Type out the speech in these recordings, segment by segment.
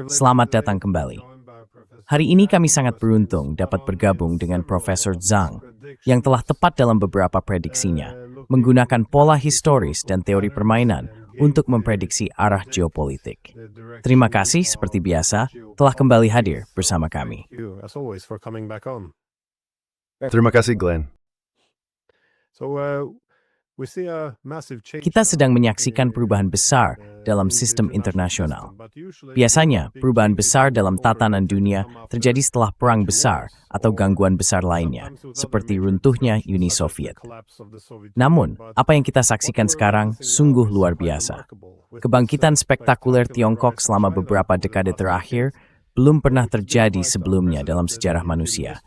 Selamat datang kembali. Hari ini kami sangat beruntung dapat bergabung dengan Profesor Zhang yang telah tepat dalam beberapa prediksinya, menggunakan pola historis dan teori permainan untuk memprediksi arah geopolitik. Terima kasih seperti biasa telah kembali hadir bersama kami. Terima kasih, Glenn. Kita sedang menyaksikan perubahan besar dalam sistem internasional. Biasanya, perubahan besar dalam tatanan dunia terjadi setelah perang besar atau gangguan besar lainnya, seperti runtuhnya Uni Soviet. Namun, apa yang kita saksikan sekarang sungguh luar biasa. Kebangkitan spektakuler Tiongkok selama beberapa dekade terakhir belum pernah terjadi sebelumnya dalam sejarah manusia,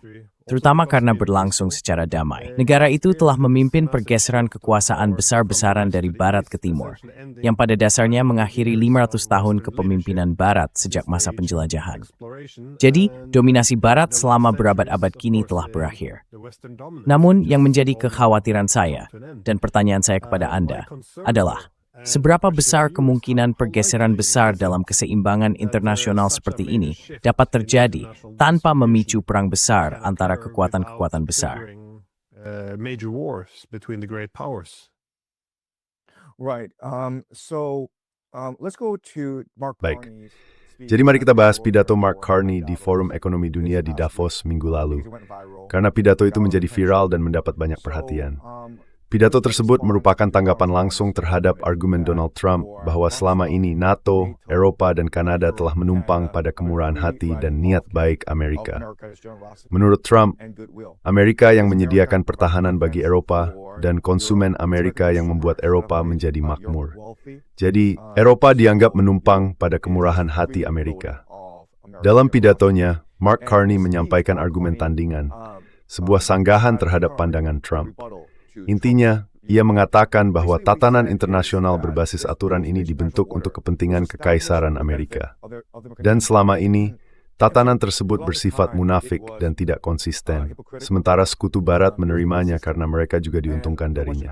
terutama karena berlangsung secara damai. Negara itu telah memimpin pergeseran kekuasaan besar-besaran dari barat ke timur, yang pada dasarnya mengakhiri 500 tahun kepemimpinan barat sejak masa penjelajahan. Jadi, dominasi barat selama berabad-abad kini telah berakhir. Namun, yang menjadi kekhawatiran saya, dan pertanyaan saya kepada Anda, adalah seberapa besar kemungkinan pergeseran besar dalam keseimbangan internasional seperti ini dapat terjadi tanpa memicu perang besar antara kekuatan-kekuatan besar? Baik. Jadi mari kita bahas pidato Mark Carney di Forum Ekonomi Dunia di Davos minggu lalu. Karena pidato itu menjadi viral dan mendapat banyak perhatian. Pidato tersebut merupakan tanggapan langsung terhadap argumen Donald Trump bahwa selama ini NATO, Eropa, dan Kanada telah menumpang pada kemurahan hati dan niat baik Amerika. Menurut Trump, Amerika yang menyediakan pertahanan bagi Eropa dan konsumen Amerika yang membuat Eropa menjadi makmur. Jadi, Eropa dianggap menumpang pada kemurahan hati Amerika. Dalam pidatonya, Mark Carney menyampaikan argumen tandingan, sebuah sanggahan terhadap pandangan Trump. Intinya, ia mengatakan bahwa tatanan internasional berbasis aturan ini dibentuk untuk kepentingan kekaisaran Amerika. Dan selama ini, tatanan tersebut bersifat munafik dan tidak konsisten, sementara sekutu barat menerimanya karena mereka juga diuntungkan darinya.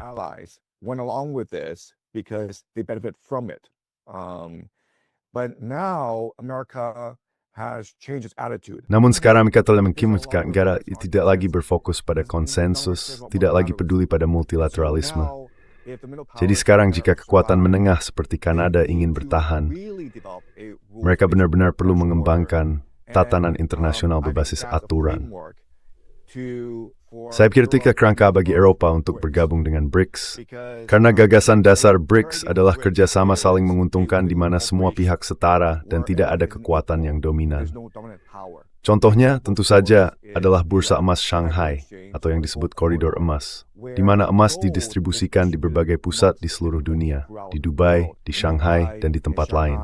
Namun sekarang Amerika telah mengimuskan negara tidak lagi berfokus pada konsensus, tidak lagi peduli pada multilateralisme. Jadi sekarang jika kekuatan menengah seperti Kanada ingin bertahan, mereka benar-benar perlu mengembangkan tatanan internasional berbasis aturan. Saya pikir itu kerangka bagi Eropa untuk bergabung dengan BRICS, karena gagasan dasar BRICS adalah kerjasama saling menguntungkan di mana semua pihak setara dan tidak ada kekuatan yang dominan. Contohnya tentu saja adalah Bursa Emas Shanghai, atau yang disebut Koridor Emas, di mana emas didistribusikan di berbagai pusat di seluruh dunia, di Dubai, di Shanghai, dan di tempat lain.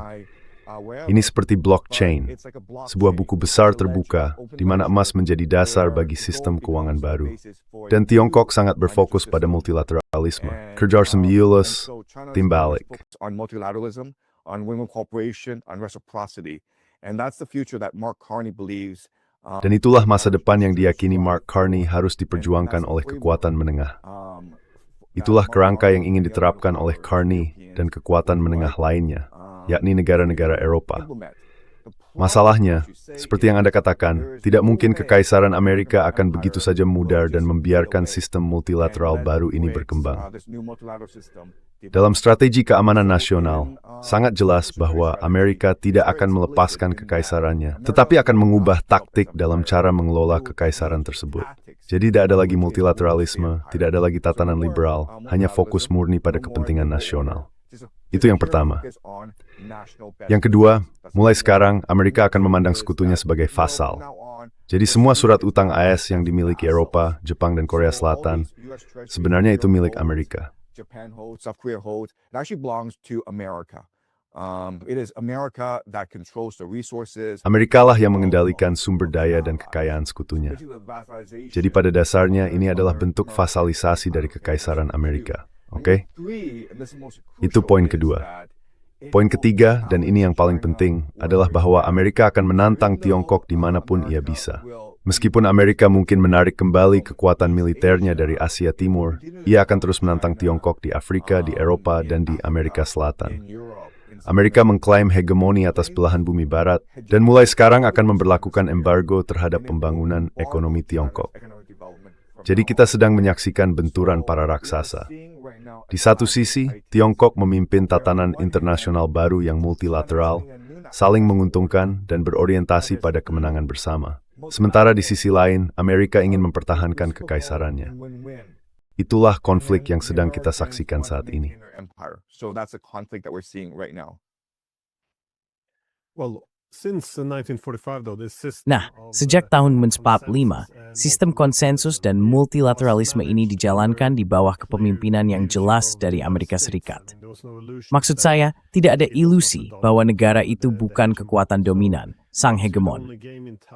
Ini seperti blockchain, sebuah buku besar terbuka di mana emas menjadi dasar bagi sistem keuangan baru. Dan Tiongkok sangat berfokus pada multilateralisme, kerjasama ULUS, timbalik. Dan itulah masa depan yang diyakini Mark Carney harus diperjuangkan oleh kekuatan menengah. Itulah kerangka yang ingin diterapkan oleh Carney dan kekuatan menengah lainnya, yakni negara-negara Eropa. Masalahnya, seperti yang Anda katakan, tidak mungkin kekaisaran Amerika akan begitu saja mudar dan membiarkan sistem multilateral baru ini berkembang. Dalam strategi keamanan nasional, sangat jelas bahwa Amerika tidak akan melepaskan kekaisarannya, tetapi akan mengubah taktik dalam cara mengelola kekaisaran tersebut. Jadi tidak ada lagi multilateralisme, tidak ada lagi tatanan liberal, hanya fokus murni pada kepentingan nasional. Itu yang pertama. Yang kedua, mulai sekarang Amerika akan memandang sekutunya sebagai vasal. Jadi semua surat utang AS yang dimiliki Eropa, Jepang, dan Korea Selatan, sebenarnya itu milik Amerika. Amerika lah yang mengendalikan sumber daya dan kekayaan sekutunya. Jadi pada dasarnya ini adalah bentuk vasalisasi dari kekaisaran Amerika. Oke? Itu poin kedua. Poin ketiga, dan ini yang paling penting, adalah bahwa Amerika akan menantang Tiongkok dimanapun ia bisa. Meskipun Amerika mungkin menarik kembali kekuatan militernya dari Asia Timur, ia akan terus menantang Tiongkok di Afrika, di Eropa, dan di Amerika Selatan. Amerika mengklaim hegemoni atas belahan bumi barat dan mulai sekarang akan memberlakukan embargo terhadap pembangunan ekonomi Tiongkok. Jadi kita sedang menyaksikan benturan para raksasa. Di satu sisi, Tiongkok memimpin tatanan internasional baru yang multilateral, saling menguntungkan dan berorientasi pada kemenangan bersama. Sementara di sisi lain, Amerika ingin mempertahankan kekaisarannya. Itulah konflik yang sedang kita saksikan saat ini. Nah, sejak tahun 1945, sistem konsensus dan multilateralisme ini dijalankan di bawah kepemimpinan yang jelas dari Amerika Serikat. Maksud saya, tidak ada ilusi bahwa negara itu bukan kekuatan dominan, sang hegemon.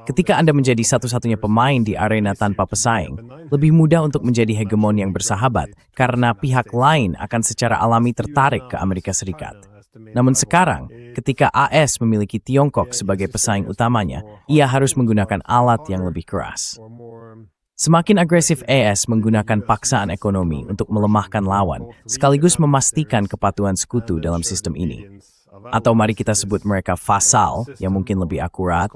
Ketika Anda menjadi satu-satunya pemain di arena tanpa pesaing, lebih mudah untuk menjadi hegemon yang bersahabat karena pihak lain akan secara alami tertarik ke Amerika Serikat. Namun sekarang, ketika AS memiliki Tiongkok sebagai pesaing utamanya, ia harus menggunakan alat yang lebih keras. Semakin agresif AS menggunakan paksaan ekonomi untuk melemahkan lawan, sekaligus memastikan kepatuhan sekutu dalam sistem ini. Atau mari kita sebut mereka vasal, yang mungkin lebih akurat.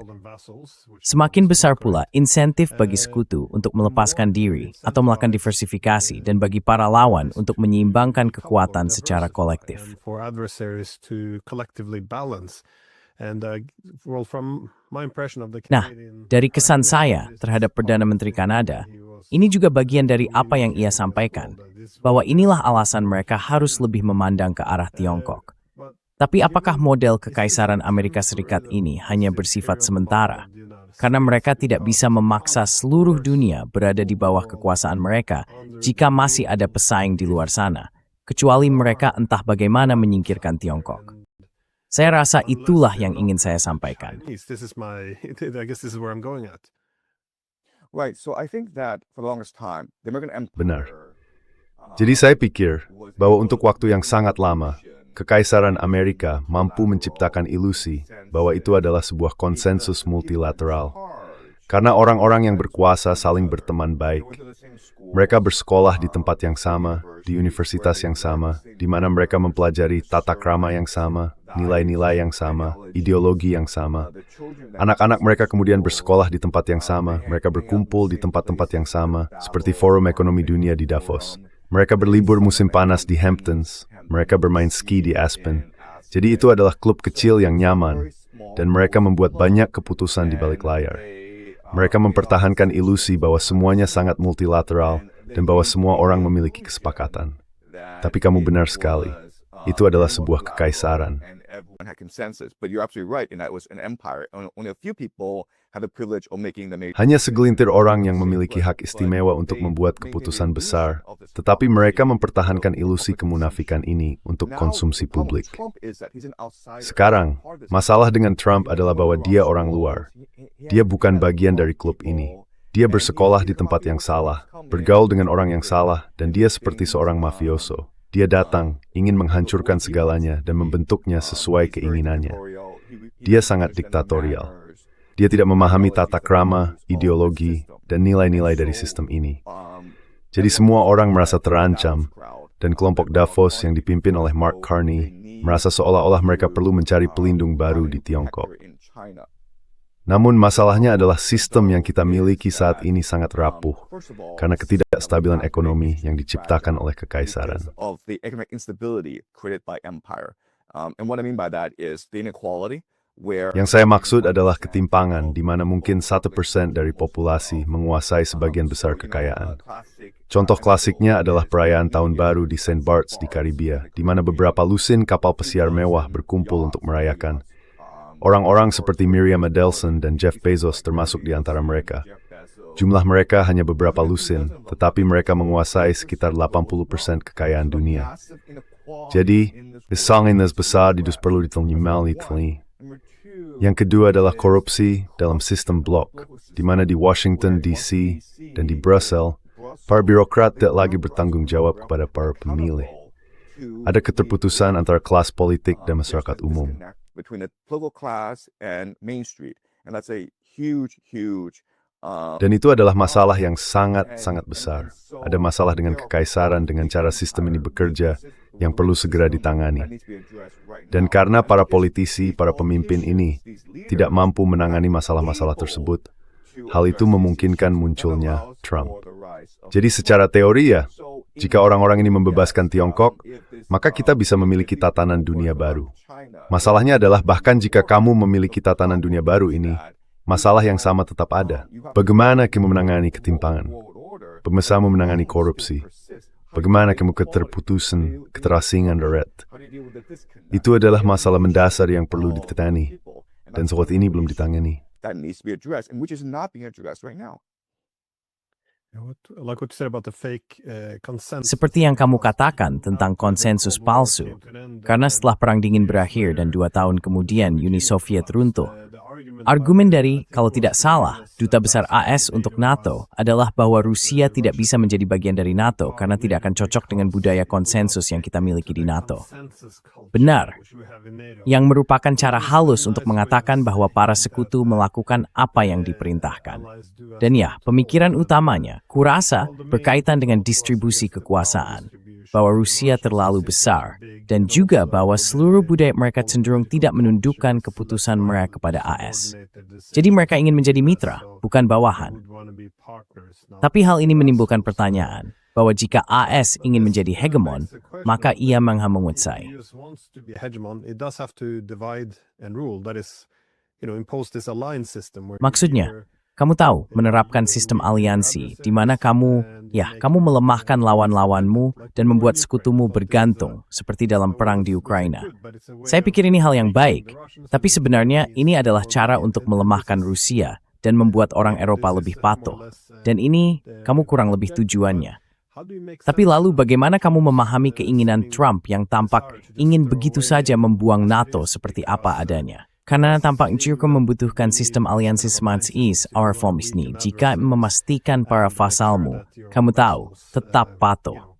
Semakin besar pula insentif bagi sekutu untuk melepaskan diri atau melakukan diversifikasi dan bagi para lawan untuk menyeimbangkan kekuatan secara kolektif. Nah, dari kesan saya terhadap Perdana Menteri Kanada, ini juga bagian dari apa yang ia sampaikan, bahwa inilah alasan mereka harus lebih memandang ke arah Tiongkok. Tapi apakah model kekaisaran Amerika Serikat ini hanya bersifat sementara? Karena mereka tidak bisa memaksa seluruh dunia berada di bawah kekuasaan mereka jika masih ada pesaing di luar sana, kecuali mereka entah bagaimana menyingkirkan Tiongkok. Saya rasa itulah yang ingin saya sampaikan. Benar. Jadi saya pikir bahwa untuk waktu yang sangat lama, Kekaisaran Amerika mampu menciptakan ilusi bahwa itu adalah sebuah konsensus multilateral. Karena orang-orang yang berkuasa saling berteman baik. Mereka bersekolah di tempat yang sama, di universitas yang sama, di mana mereka mempelajari tata krama yang sama, nilai-nilai yang sama, ideologi yang sama. Anak-anak mereka kemudian bersekolah di tempat yang sama, mereka berkumpul di tempat-tempat yang sama, seperti Forum Ekonomi Dunia di Davos. Mereka berlibur musim panas di Hamptons, mereka bermain ski di Aspen. Jadi itu adalah klub kecil yang nyaman, dan mereka membuat banyak keputusan di balik layar. Mereka mempertahankan ilusi bahwa semuanya sangat multilateral, dan bahwa semua orang memiliki kesepakatan. Tapi kamu benar sekali, itu adalah sebuah kekaisaran. Hanya segelintir orang yang memiliki hak istimewa untuk membuat keputusan besar, tetapi mereka mempertahankan ilusi kemunafikan ini untuk konsumsi publik. Sekarang, masalah dengan Trump adalah bahwa dia orang luar. Dia bukan bagian dari klub ini. Dia bersekolah di tempat yang salah, bergaul dengan orang yang salah, dan dia seperti seorang mafioso. Dia datang, ingin menghancurkan segalanya dan membentuknya sesuai keinginannya. Dia sangat diktatorial. Dia tidak memahami tata krama, ideologi, dan nilai-nilai dari sistem ini. Jadi semua orang merasa terancam, dan kelompok Davos yang dipimpin oleh Mark Carney merasa seolah-olah mereka perlu mencari pelindung baru di Tiongkok. Namun masalahnya adalah sistem yang kita miliki saat ini sangat rapuh, karena ketidakstabilan ekonomi yang diciptakan oleh kekaisaran. Yang saya maksud adalah ketimpangan di mana mungkin 1% dari populasi menguasai sebagian besar kekayaan. Contoh klasiknya adalah perayaan Tahun Baru di St. Barts di Karibia, di mana beberapa lusin kapal pesiar mewah berkumpul untuk merayakan. Orang-orang seperti Miriam Adelson dan Jeff Bezos termasuk di antara mereka. Jumlah mereka hanya beberapa lusin, tetapi mereka menguasai sekitar 80% kekayaan dunia. Jadi, kesalahan besar itu perlu ditangani. Yang kedua adalah korupsi dalam sistem blok, di mana di Washington, D.C. dan di Brussels, para birokrat tidak lagi bertanggung jawab kepada para pemilih. Ada keterputusan antara kelas politik dan masyarakat umum. Dan itu adalah masalah yang sangat-sangat besar. Ada masalah dengan kekaisaran, dengan cara sistem ini bekerja, yang perlu segera ditangani. Dan karena para politisi, para pemimpin ini tidak mampu menangani masalah-masalah tersebut, hal itu memungkinkan munculnya Trump. Jadi secara teori ya, jika orang-orang ini membebaskan Tiongkok, maka kita bisa memiliki tatanan dunia baru. Masalahnya adalah bahkan jika kamu memiliki tatanan dunia baru ini, masalah yang sama tetap ada. Bagaimana kamu menangani ketimpangan? Bagaimana menangani korupsi? Bagaimana kamu keterputusan, keterasingan darat? Itu adalah masalah mendasar yang perlu ditangani, dan saat ini belum ditangani. That needs to be addressed, and which is not being addressed right now. Like what you said about the fake consensus. Seperti yang kamu katakan tentang konsensus palsu, karena setelah Perang Dingin berakhir dan 2 tahun kemudian Uni Soviet runtuh, argumen dari, kalau tidak salah, Duta Besar AS untuk NATO adalah bahwa Rusia tidak bisa menjadi bagian dari NATO karena tidak akan cocok dengan budaya konsensus yang kita miliki di NATO. Benar, yang merupakan cara halus untuk mengatakan bahwa para sekutu melakukan apa yang diperintahkan. Dan ya, pemikiran utamanya, kurasa, berkaitan dengan distribusi kekuasaan, bahwa Rusia terlalu besar, dan juga bahwa seluruh budaya mereka cenderung tidak menundukkan keputusan mereka kepada AS. Jadi mereka ingin menjadi mitra, bukan bawahan. Tapi hal ini menimbulkan pertanyaan, bahwa jika AS ingin menjadi hegemon, maka ia menguasai. Maksudnya, kamu tahu, menerapkan sistem aliansi, di mana kamu melemahkan lawan-lawanmu dan membuat sekutumu bergantung, seperti dalam perang di Ukraina. Saya pikir ini hal yang baik, tapi sebenarnya ini adalah cara untuk melemahkan Rusia dan membuat orang Eropa lebih patuh. Dan ini, kamu kurang lebih tujuannya. Tapi lalu bagaimana kamu memahami keinginan Trump yang tampak ingin begitu saja membuang NATO seperti apa adanya? Karena tampak juga membutuhkan sistem aliansi semacam our forms ini jika memastikan para vasalmu, kamu tahu, tetap patuh.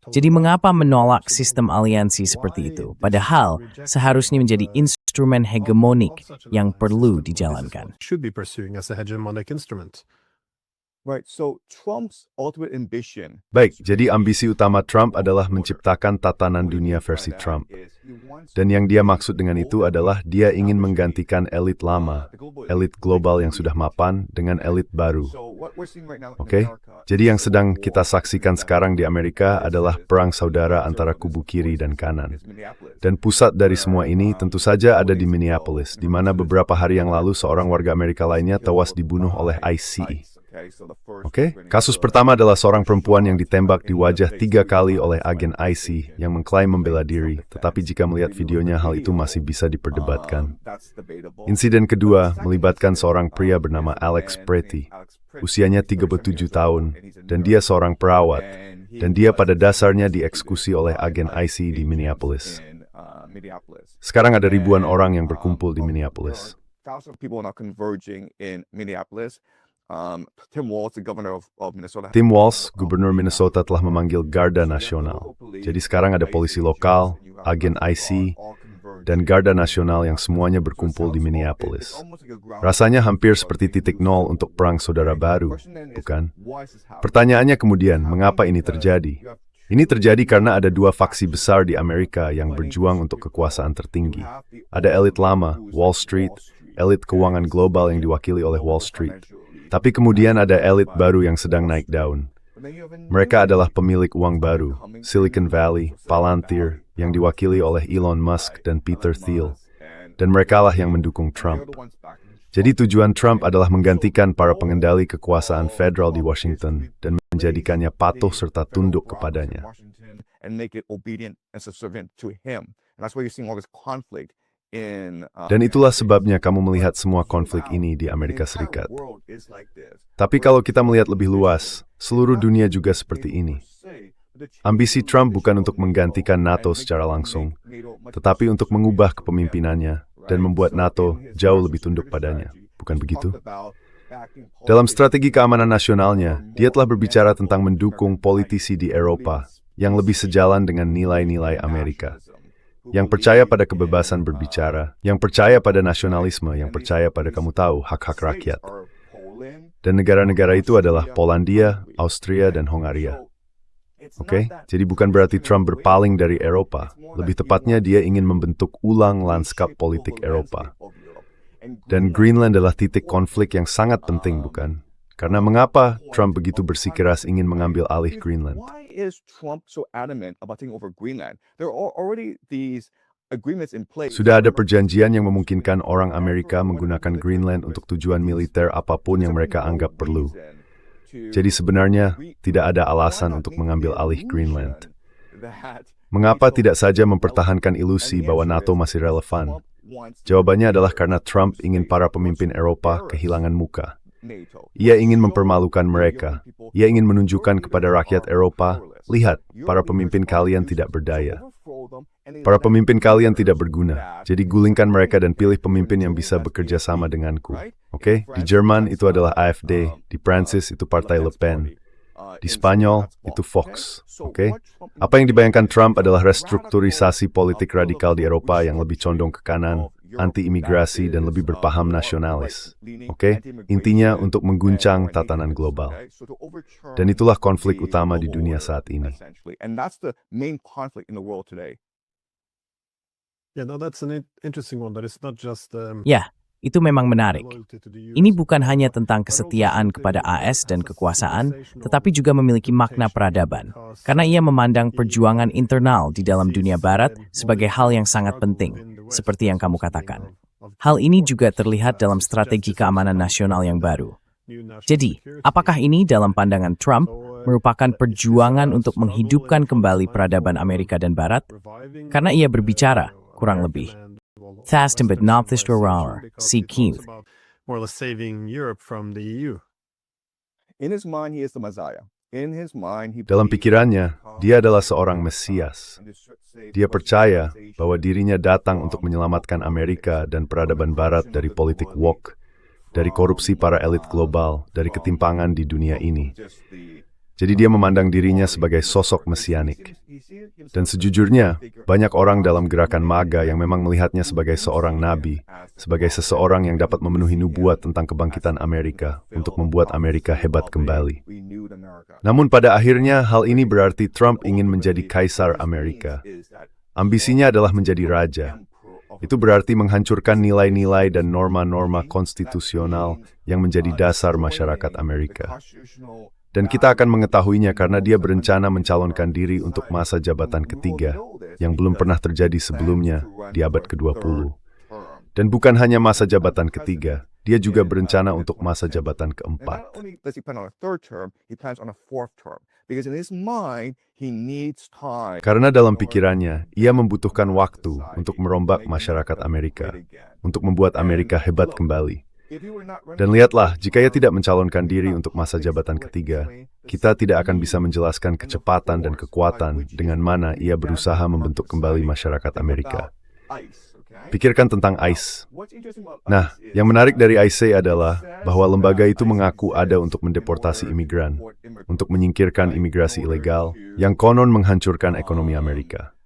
Jadi mengapa menolak sistem aliansi seperti itu? Padahal seharusnya menjadi instrumen hegemonik yang perlu dijalankan. Right, so Trump's ultimate ambition. Baik, jadi ambisi utama Trump adalah menciptakan tatanan dunia versi Trump. Dan yang dia maksud dengan itu adalah dia ingin menggantikan elit lama, elit global yang sudah mapan, dengan elit baru. Oke? Jadi yang sedang kita saksikan sekarang di Amerika adalah perang saudara antara kubu kiri dan kanan. Dan pusat dari semua ini tentu saja ada di Minneapolis, di mana beberapa hari yang lalu seorang warga Amerika lainnya tewas dibunuh oleh ICE. Oke, kasus pertama adalah seorang perempuan yang ditembak di wajah 3 kali oleh agen IC yang mengklaim membela diri, tetapi jika melihat videonya hal itu masih bisa diperdebatkan. Insiden kedua melibatkan seorang pria bernama Alex Pretty, usianya 37 tahun, dan dia seorang perawat, dan dia pada dasarnya dieksekusi oleh agen IC di Minneapolis. Sekarang ada ribuan orang yang berkumpul di Minneapolis. Tim Walz, gubernur Minnesota, telah memanggil Garda Nasional. Jadi sekarang ada polisi lokal, agen IC, dan Garda Nasional yang semuanya berkumpul di Minneapolis. Rasanya hampir seperti titik nol untuk perang saudara baru, bukan? Pertanyaannya kemudian, mengapa ini terjadi? Ini terjadi karena ada 2 faksi besar di Amerika yang berjuang untuk kekuasaan tertinggi. Ada elit lama, Wall Street, elit keuangan global yang diwakili oleh Wall Street. Tapi kemudian ada elit baru yang sedang naik daun. Mereka adalah pemilik uang baru, Silicon Valley, Palantir, yang diwakili oleh Elon Musk dan Peter Thiel. Dan merekalah yang mendukung Trump. Jadi tujuan Trump adalah menggantikan para pengendali kekuasaan federal di Washington dan menjadikannya patuh serta tunduk kepadanya. Dan itulah sebabnya kamu melihat semua konflik ini di Amerika Serikat. Tapi kalau kita melihat lebih luas, seluruh dunia juga seperti ini. Ambisi Trump bukan untuk menggantikan NATO secara langsung, tetapi untuk mengubah kepemimpinannya dan membuat NATO jauh lebih tunduk padanya. Bukan begitu? Dalam strategi keamanan nasionalnya, dia telah berbicara tentang mendukung politisi di Eropa yang lebih sejalan dengan nilai-nilai Amerika. Yang percaya pada kebebasan berbicara, yang percaya pada nasionalisme, yang percaya pada kamu tahu hak-hak rakyat. Dan negara-negara itu adalah Polandia, Austria, dan Hongaria. Oke, jadi bukan berarti Trump berpaling dari Eropa. Lebih tepatnya dia ingin membentuk ulang lanskap politik Eropa. Dan Greenland adalah titik konflik yang sangat penting, bukan? Karena mengapa Trump begitu bersikeras ingin mengambil alih Greenland? Why is Trump so adamant about taking over Greenland? There are already these agreements in place. Sudah ada perjanjian yang memungkinkan orang Amerika menggunakan Greenland untuk tujuan militer apapun yang mereka anggap perlu. Jadi sebenarnya tidak ada alasan untuk mengambil alih Greenland. Mengapa tidak saja mempertahankan ilusi bahwa NATO masih relevan? Jawabannya adalah karena Trump ingin para pemimpin Eropa kehilangan muka. Ia ingin mempermalukan mereka. Ia ingin menunjukkan kepada rakyat Eropa, lihat, para pemimpin kalian tidak berdaya. Para pemimpin kalian tidak berguna. Jadi gulingkan mereka dan pilih pemimpin yang bisa bekerja sama denganku. Oke? Di Jerman itu adalah AfD, di Prancis itu Partai Le Pen. Di Spanyol itu Vox. Oke? Apa yang dibayangkan Trump adalah restrukturisasi politik radikal di Eropa yang lebih condong ke kanan, anti-imigrasi dan lebih berpaham nasionalis. Oke? Intinya untuk mengguncang tatanan global. Dan itulah konflik utama di dunia saat ini. And that's the main conflict in the world today. Yeah, no, that's an interesting one. That it's not just Ya, itu memang menarik. loyalty to the Ini US, bukan hanya tentang kesetiaan kepada AS dan kekuasaan, tetapi juga memiliki makna peradaban. Karena ia memandang perjuangan internal di dalam dunia barat sebagai hal yang sangat penting, seperti yang kamu katakan. Hal ini juga terlihat dalam strategi keamanan nasional yang baru. Jadi, apakah ini dalam pandangan Trump merupakan perjuangan untuk menghidupkan kembali peradaban Amerika dan Barat? Karena ia berbicara, kurang lebih, fast but not this hour, see Keith. more or less saving Europe from the EU. In his mind, he is the Messiah. In his mind, he Dalam believes pikirannya, dia adalah seorang Mesias. Dia percaya bahwa dirinya datang untuk menyelamatkan Amerika dan peradaban Barat dari politik woke, dari korupsi para elit global, dari ketimpangan di dunia ini. Jadi dia memandang dirinya sebagai sosok mesianik. Dan sejujurnya, banyak orang dalam gerakan MAGA yang memang melihatnya sebagai seorang nabi, sebagai seseorang yang dapat memenuhi nubuat tentang kebangkitan Amerika untuk membuat Amerika hebat kembali. Namun pada akhirnya hal ini berarti Trump ingin menjadi kaisar Amerika. Ambisinya adalah menjadi raja. Itu berarti menghancurkan nilai-nilai dan norma-norma konstitusional yang menjadi dasar masyarakat Amerika. Dan kita akan mengetahuinya karena dia berencana mencalonkan diri untuk masa jabatan ketiga yang belum pernah terjadi sebelumnya di abad ke-20. Dan bukan hanya masa jabatan ketiga, dia juga berencana untuk masa jabatan keempat. Not only does he plan on a third term, he plans on a fourth term. Because in his mind, he needs time. Karena dalam pikirannya, ia membutuhkan waktu untuk merombak masyarakat Amerika, untuk membuat Amerika hebat kembali. Dan lihatlah, jika ia tidak mencalonkan diri untuk masa jabatan ketiga, kita tidak akan bisa menjelaskan kecepatan dan kekuatan dengan mana ia berusaha membentuk kembali masyarakat Amerika. Pikirkan tentang ICE. Nah, yang menarik dari ICE adalah bahwa lembaga itu mengaku ada untuk mendeportasi imigran, untuk menyingkirkan imigrasi ilegal, yang konon menghancurkan ekonomi Amerika.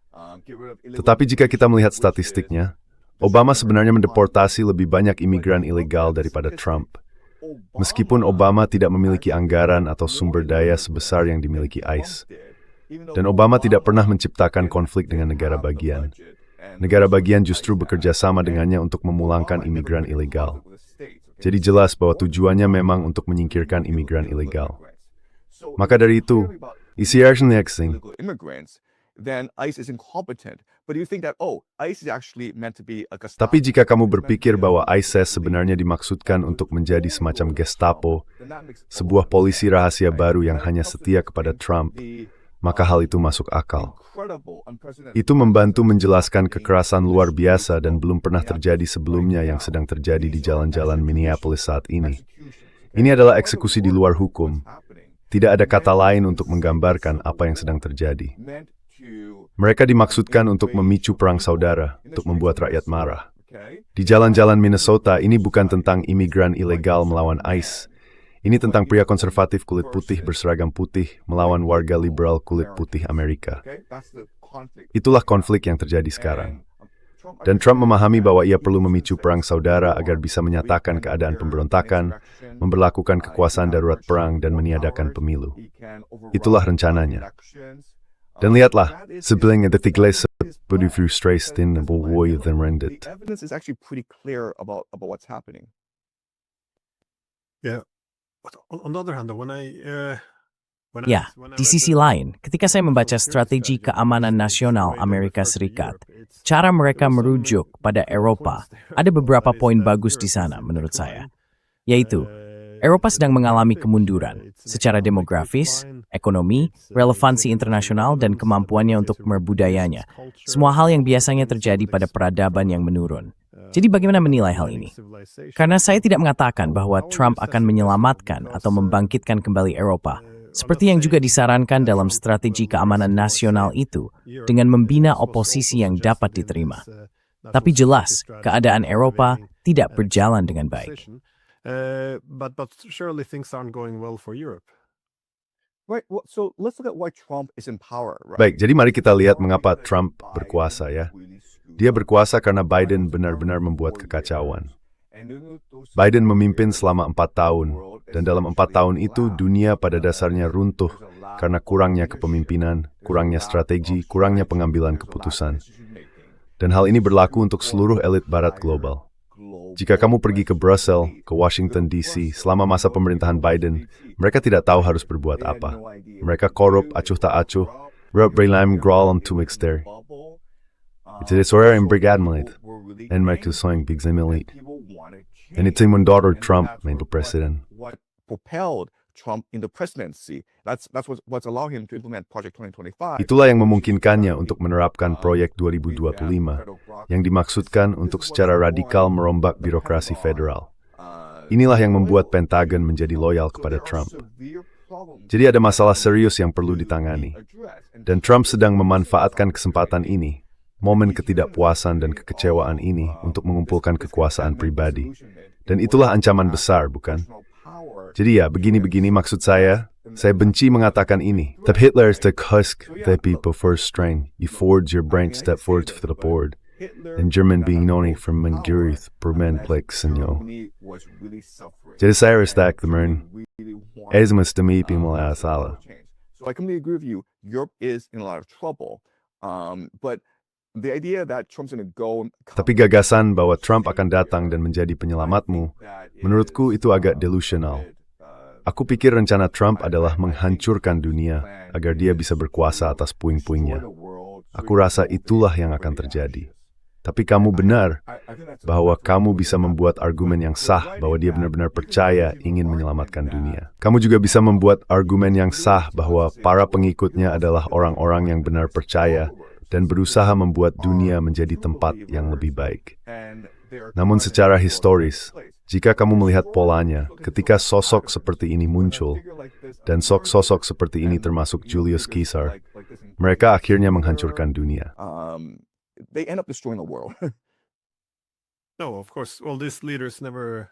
Tetapi jika kita melihat statistiknya, Obama sebenarnya mendeportasi lebih banyak imigran ilegal daripada Trump. Meskipun Obama tidak memiliki anggaran atau sumber daya sebesar yang dimiliki ICE. Dan Obama tidak pernah menciptakan konflik dengan negara bagian. Negara bagian justru bekerja sama dengannya untuk memulangkan imigran ilegal. Jadi jelas bahwa tujuannya memang untuk menyingkirkan imigran ilegal. Maka dari itu, then ICE is incompetent. But you think that, ICE is actually meant to be a Gestapo. Tapi jika kamu berpikir bahwa ISIS sebenarnya dimaksudkan untuk menjadi semacam Gestapo, sebuah polisi rahasia baru yang hanya setia kepada Trump, maka hal itu masuk akal. Itu membantu menjelaskan kekerasan luar biasa dan belum pernah terjadi sebelumnya yang sedang terjadi di jalan-jalan Minneapolis saat ini. Ini adalah eksekusi di luar hukum. Tidak ada kata lain untuk menggambarkan apa yang sedang terjadi. Mereka dimaksudkan untuk memicu perang saudara, untuk membuat rakyat marah. Di jalan-jalan Minnesota, ini bukan tentang imigran ilegal melawan ICE. Ini tentang pria konservatif kulit putih berseragam putih melawan warga liberal kulit putih Amerika. Itulah konflik yang terjadi sekarang. Dan Trump memahami bahwa ia perlu memicu perang saudara agar bisa menyatakan keadaan pemberontakan, memberlakukan kekuasaan darurat perang, dan meniadakan pemilu. Itulah rencananya. Dan lihatlah, sebeling detik seperti frustration dan boy dan rendet. The evidence is actually pretty clear about what's happening. Yeah. But on the other hand, though, Ya, di sisi lain, ketika saya membaca strategi keamanan nasional Amerika Serikat, cara mereka merujuk pada Eropa, ada beberapa poin bagus di sana menurut saya. Yaitu, Eropa sedang mengalami kemunduran secara demografis, ekonomi, relevansi internasional, dan kemampuannya untuk merbudayanya. Semua hal yang biasanya terjadi pada peradaban yang menurun. Jadi bagaimana menilai hal ini? Karena saya tidak mengatakan bahwa Trump akan menyelamatkan atau membangkitkan kembali Eropa, seperti yang juga disarankan dalam strategi keamanan nasional itu, dengan membina oposisi yang dapat diterima. Tapi jelas, keadaan Eropa tidak berjalan dengan baik. But surely things aren't going well for Europe. Right. Well, so let's look at why Trump is in power. Right? Baik, jadi mari kita lihat mengapa Trump berkuasa ya. Dia berkuasa karena Biden benar-benar membuat kekacauan. Biden memimpin selama 4 tahun, dan dalam 4 tahun itu dunia pada dasarnya runtuh karena kurangnya kepemimpinan, kurangnya strategi, kurangnya pengambilan keputusan. Dan hal ini berlaku untuk seluruh elit barat global. Jika kamu pergi ke Brussels, ke Washington DC, selama masa pemerintahan Biden, mereka tidak tahu harus berbuat apa. Mereka korup, acuh tak acuh, berlame growl om tumixter. Itu disorder yang bergadmelit, dan mereka soing big zemilit. And it's when daughter Trump made the president. What propelled Trump in the presidency? That's what's allowing him to implement Project 2025. Itulah yang memungkinkannya untuk menerapkan proyek 2025 yang dimaksudkan untuk secara radikal merombak birokrasi federal. Inilah yang membuat Pentagon menjadi loyal kepada Trump. Jadi ada masalah serius yang perlu ditangani. Dan Trump sedang memanfaatkan kesempatan ini, momen ketidakpuasan dan kekecewaan ini untuk mengumpulkan kekuasaan pribadi. Dan itulah ancaman besar, bukan? Jadi ya, begini-begini maksud saya benci mengatakan ini. Tapi Hitler is the husk that people first strain. You forge your brain step forward to the board. And German being known from Mengurith, Permenplex, and yo. Jadi saya respect the man. Ezmas demi pimol asala. So I completely agree with you. Europe is in a lot of trouble. But the idea that Trump's going to go. Tapi gagasan bahwa Trump akan datang dan menjadi penyelamatmu, menurutku itu agak delusional. Aku pikir rencana Trump adalah menghancurkan dunia agar dia bisa berkuasa atas puing-puingnya. Aku rasa itulah yang akan terjadi. Tapi kamu benar bahwa kamu bisa membuat argumen yang sah bahwa dia benar-benar percaya ingin menyelamatkan dunia. Kamu juga bisa membuat argumen yang sah bahwa para pengikutnya adalah orang-orang yang benar percaya dan berusaha membuat dunia menjadi tempat yang lebih baik. Namun secara historis, jika kamu melihat polanya, ketika sosok seperti ini muncul, dan sosok seperti ini termasuk Julius Caesar, mereka akhirnya menghancurkan dunia. They end up destroying the world. No, of course. All these leaders never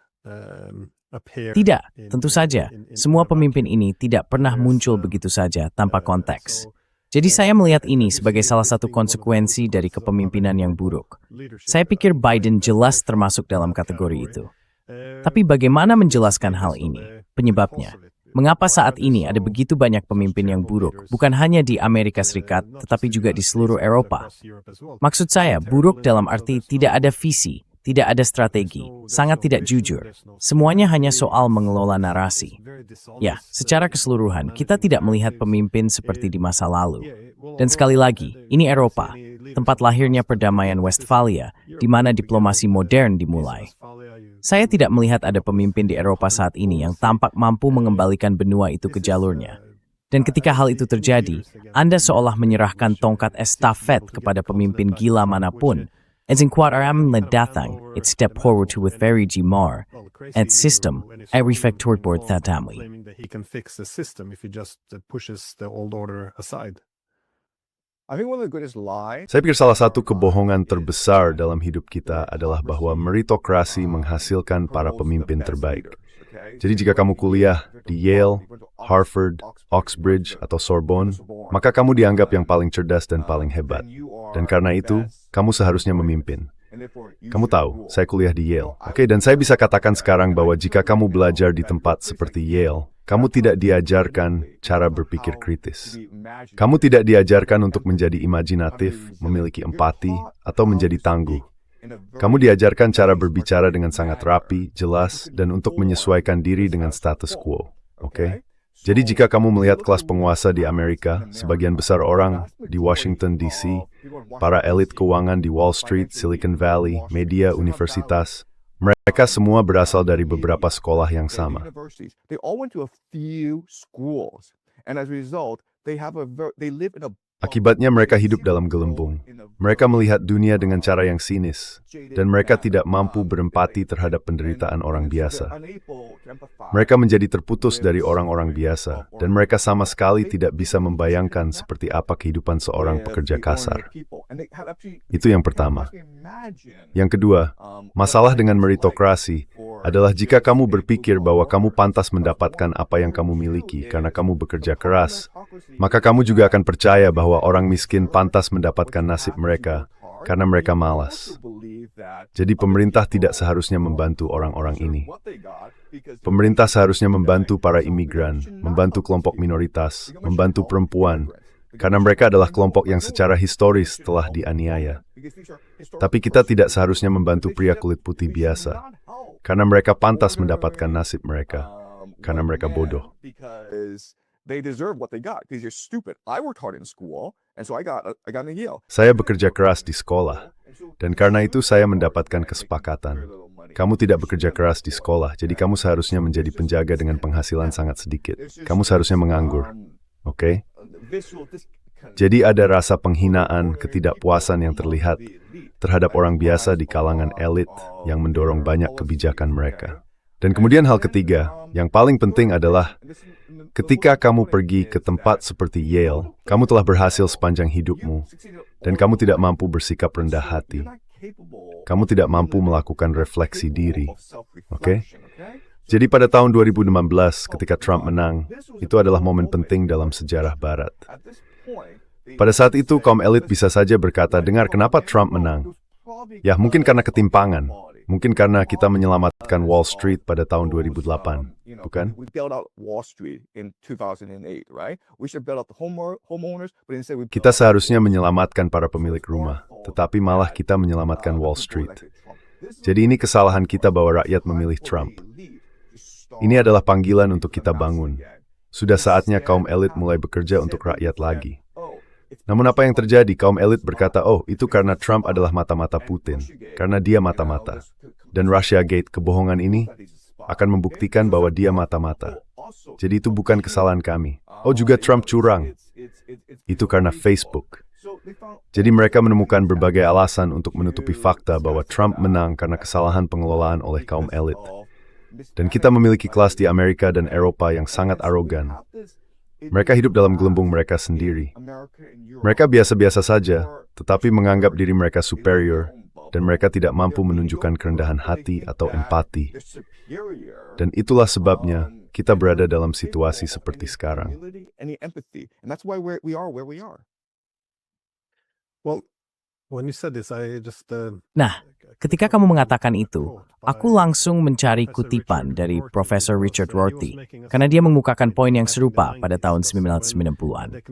appear. Tidak, tentu saja. Semua pemimpin ini tidak pernah muncul begitu saja tanpa konteks. Jadi saya melihat ini sebagai salah satu konsekuensi dari kepemimpinan yang buruk. Saya pikir Biden jelas termasuk dalam kategori itu. Tapi bagaimana menjelaskan hal ini? Penyebabnya. Mengapa saat ini ada begitu banyak pemimpin yang buruk, bukan hanya di Amerika Serikat, tetapi juga di seluruh Eropa? Maksud saya, buruk dalam arti tidak ada visi, tidak ada strategi, sangat tidak jujur. Semuanya hanya soal mengelola narasi. Ya, secara keseluruhan, kita tidak melihat pemimpin seperti di masa lalu. Dan sekali lagi, ini Eropa, tempat lahirnya perdamaian Westphalia, di mana diplomasi modern dimulai. Saya tidak melihat ada pemimpin di Eropa saat ini yang tampak mampu mengembalikan benua itu ke jalurnya. Dan ketika hal itu terjadi, Anda seolah menyerahkan tongkat estafet kepada pemimpin gila manapun. En aram datang, it step forward to with very jimar, and system, every factor board tatamli. Claiming that he can fix the system if he just pushes the old order aside. I think one of the greatest lies. Saya pikir salah satu kebohongan terbesar dalam hidup kita adalah bahwa meritokrasi menghasilkan para pemimpin terbaik. Jadi jika kamu kuliah di Yale, Harvard, Oxbridge, atau Sorbonne, maka kamu dianggap yang paling cerdas dan paling hebat. Dan karena itu, kamu seharusnya memimpin. Kamu tahu, saya kuliah di Yale. Oke, dan saya bisa katakan sekarang bahwa jika kamu belajar di tempat seperti Yale, kamu tidak diajarkan cara berpikir kritis. Kamu tidak diajarkan untuk menjadi imajinatif, memiliki empati, atau menjadi tangguh. Kamu diajarkan cara berbicara dengan sangat rapi, jelas, dan untuk menyesuaikan diri dengan status quo. Oke? Jadi jika kamu melihat kelas penguasa di Amerika, sebagian besar orang di Washington, D.C., para elit keuangan di Wall Street, Silicon Valley, media, universitas, mereka semua berasal dari beberapa sekolah yang sama. They all went to a few schools, and as a result, they live in a. Akibatnya mereka hidup dalam gelembung. Mereka melihat dunia dengan cara yang sinis, dan mereka tidak mampu berempati terhadap penderitaan orang biasa. Mereka menjadi terputus dari orang-orang biasa, dan mereka sama sekali tidak bisa membayangkan seperti apa kehidupan seorang pekerja kasar. Itu yang pertama. Yang kedua, masalah dengan meritokrasi adalah jika kamu berpikir bahwa kamu pantas mendapatkan apa yang kamu miliki karena kamu bekerja keras, maka kamu juga akan percaya bahwa orang miskin pantas mendapatkan nasib mereka karena mereka malas. Jadi pemerintah tidak seharusnya membantu orang-orang ini. Pemerintah seharusnya membantu para imigran, membantu kelompok minoritas, membantu perempuan, karena mereka adalah kelompok yang secara historis telah dianiaya. Tapi kita tidak seharusnya membantu pria kulit putih biasa, karena mereka pantas mendapatkan nasib mereka, karena mereka bodoh. They deserve what they got because you're stupid. I worked hard in school, and so I got into Yale. Saya bekerja keras di sekolah, dan karena itu saya mendapatkan kesepakatan. Kamu tidak bekerja keras di sekolah, jadi kamu seharusnya menjadi penjaga dengan penghasilan sangat sedikit. Kamu seharusnya menganggur. Oke? Jadi ada rasa penghinaan, ketidakpuasan yang terlihat terhadap orang biasa di kalangan elit yang mendorong banyak kebijakan mereka. Dan kemudian hal ketiga, yang paling penting adalah ketika kamu pergi ke tempat seperti Yale, kamu telah berhasil sepanjang hidupmu, dan kamu tidak mampu bersikap rendah hati. Kamu tidak mampu melakukan refleksi diri. Oke? Jadi pada tahun 2016, ketika Trump menang, itu adalah momen penting dalam sejarah Barat. Pada saat itu, kaum elit bisa saja berkata, dengar kenapa Trump menang? Ya, mungkin karena ketimpangan. Mungkin karena kita menyelamatkan Wall Street pada tahun 2008, bukan? Kita seharusnya menyelamatkan para pemilik rumah, tetapi malah kita menyelamatkan Wall Street. Jadi ini kesalahan kita bahwa rakyat memilih Trump. Ini adalah panggilan untuk kita bangun. Sudah saatnya kaum elit mulai bekerja untuk rakyat lagi. Namun apa yang terjadi? Kaum elit berkata, oh, itu karena Trump adalah mata-mata Putin, karena dia mata-mata. Dan Russiagate, kebohongan ini, akan membuktikan bahwa dia mata-mata. Jadi itu bukan kesalahan kami. Oh, juga Trump curang. Itu karena Facebook. Jadi mereka menemukan berbagai alasan untuk menutupi fakta bahwa Trump menang karena kesalahan pengelolaan oleh kaum elit. Dan kita memiliki kelas di Amerika dan Eropa yang sangat arogan. Mereka hidup dalam gelembung mereka sendiri. Mereka biasa-biasa saja, tetapi menganggap diri mereka superior, dan mereka tidak mampu menunjukkan kerendahan hati atau empati. Dan itulah sebabnya kita berada dalam situasi seperti sekarang. Nah, ketika kamu mengatakan itu, aku langsung mencari kutipan dari Profesor Richard Rorty, karena dia mengemukakan poin yang serupa pada tahun 1990-an.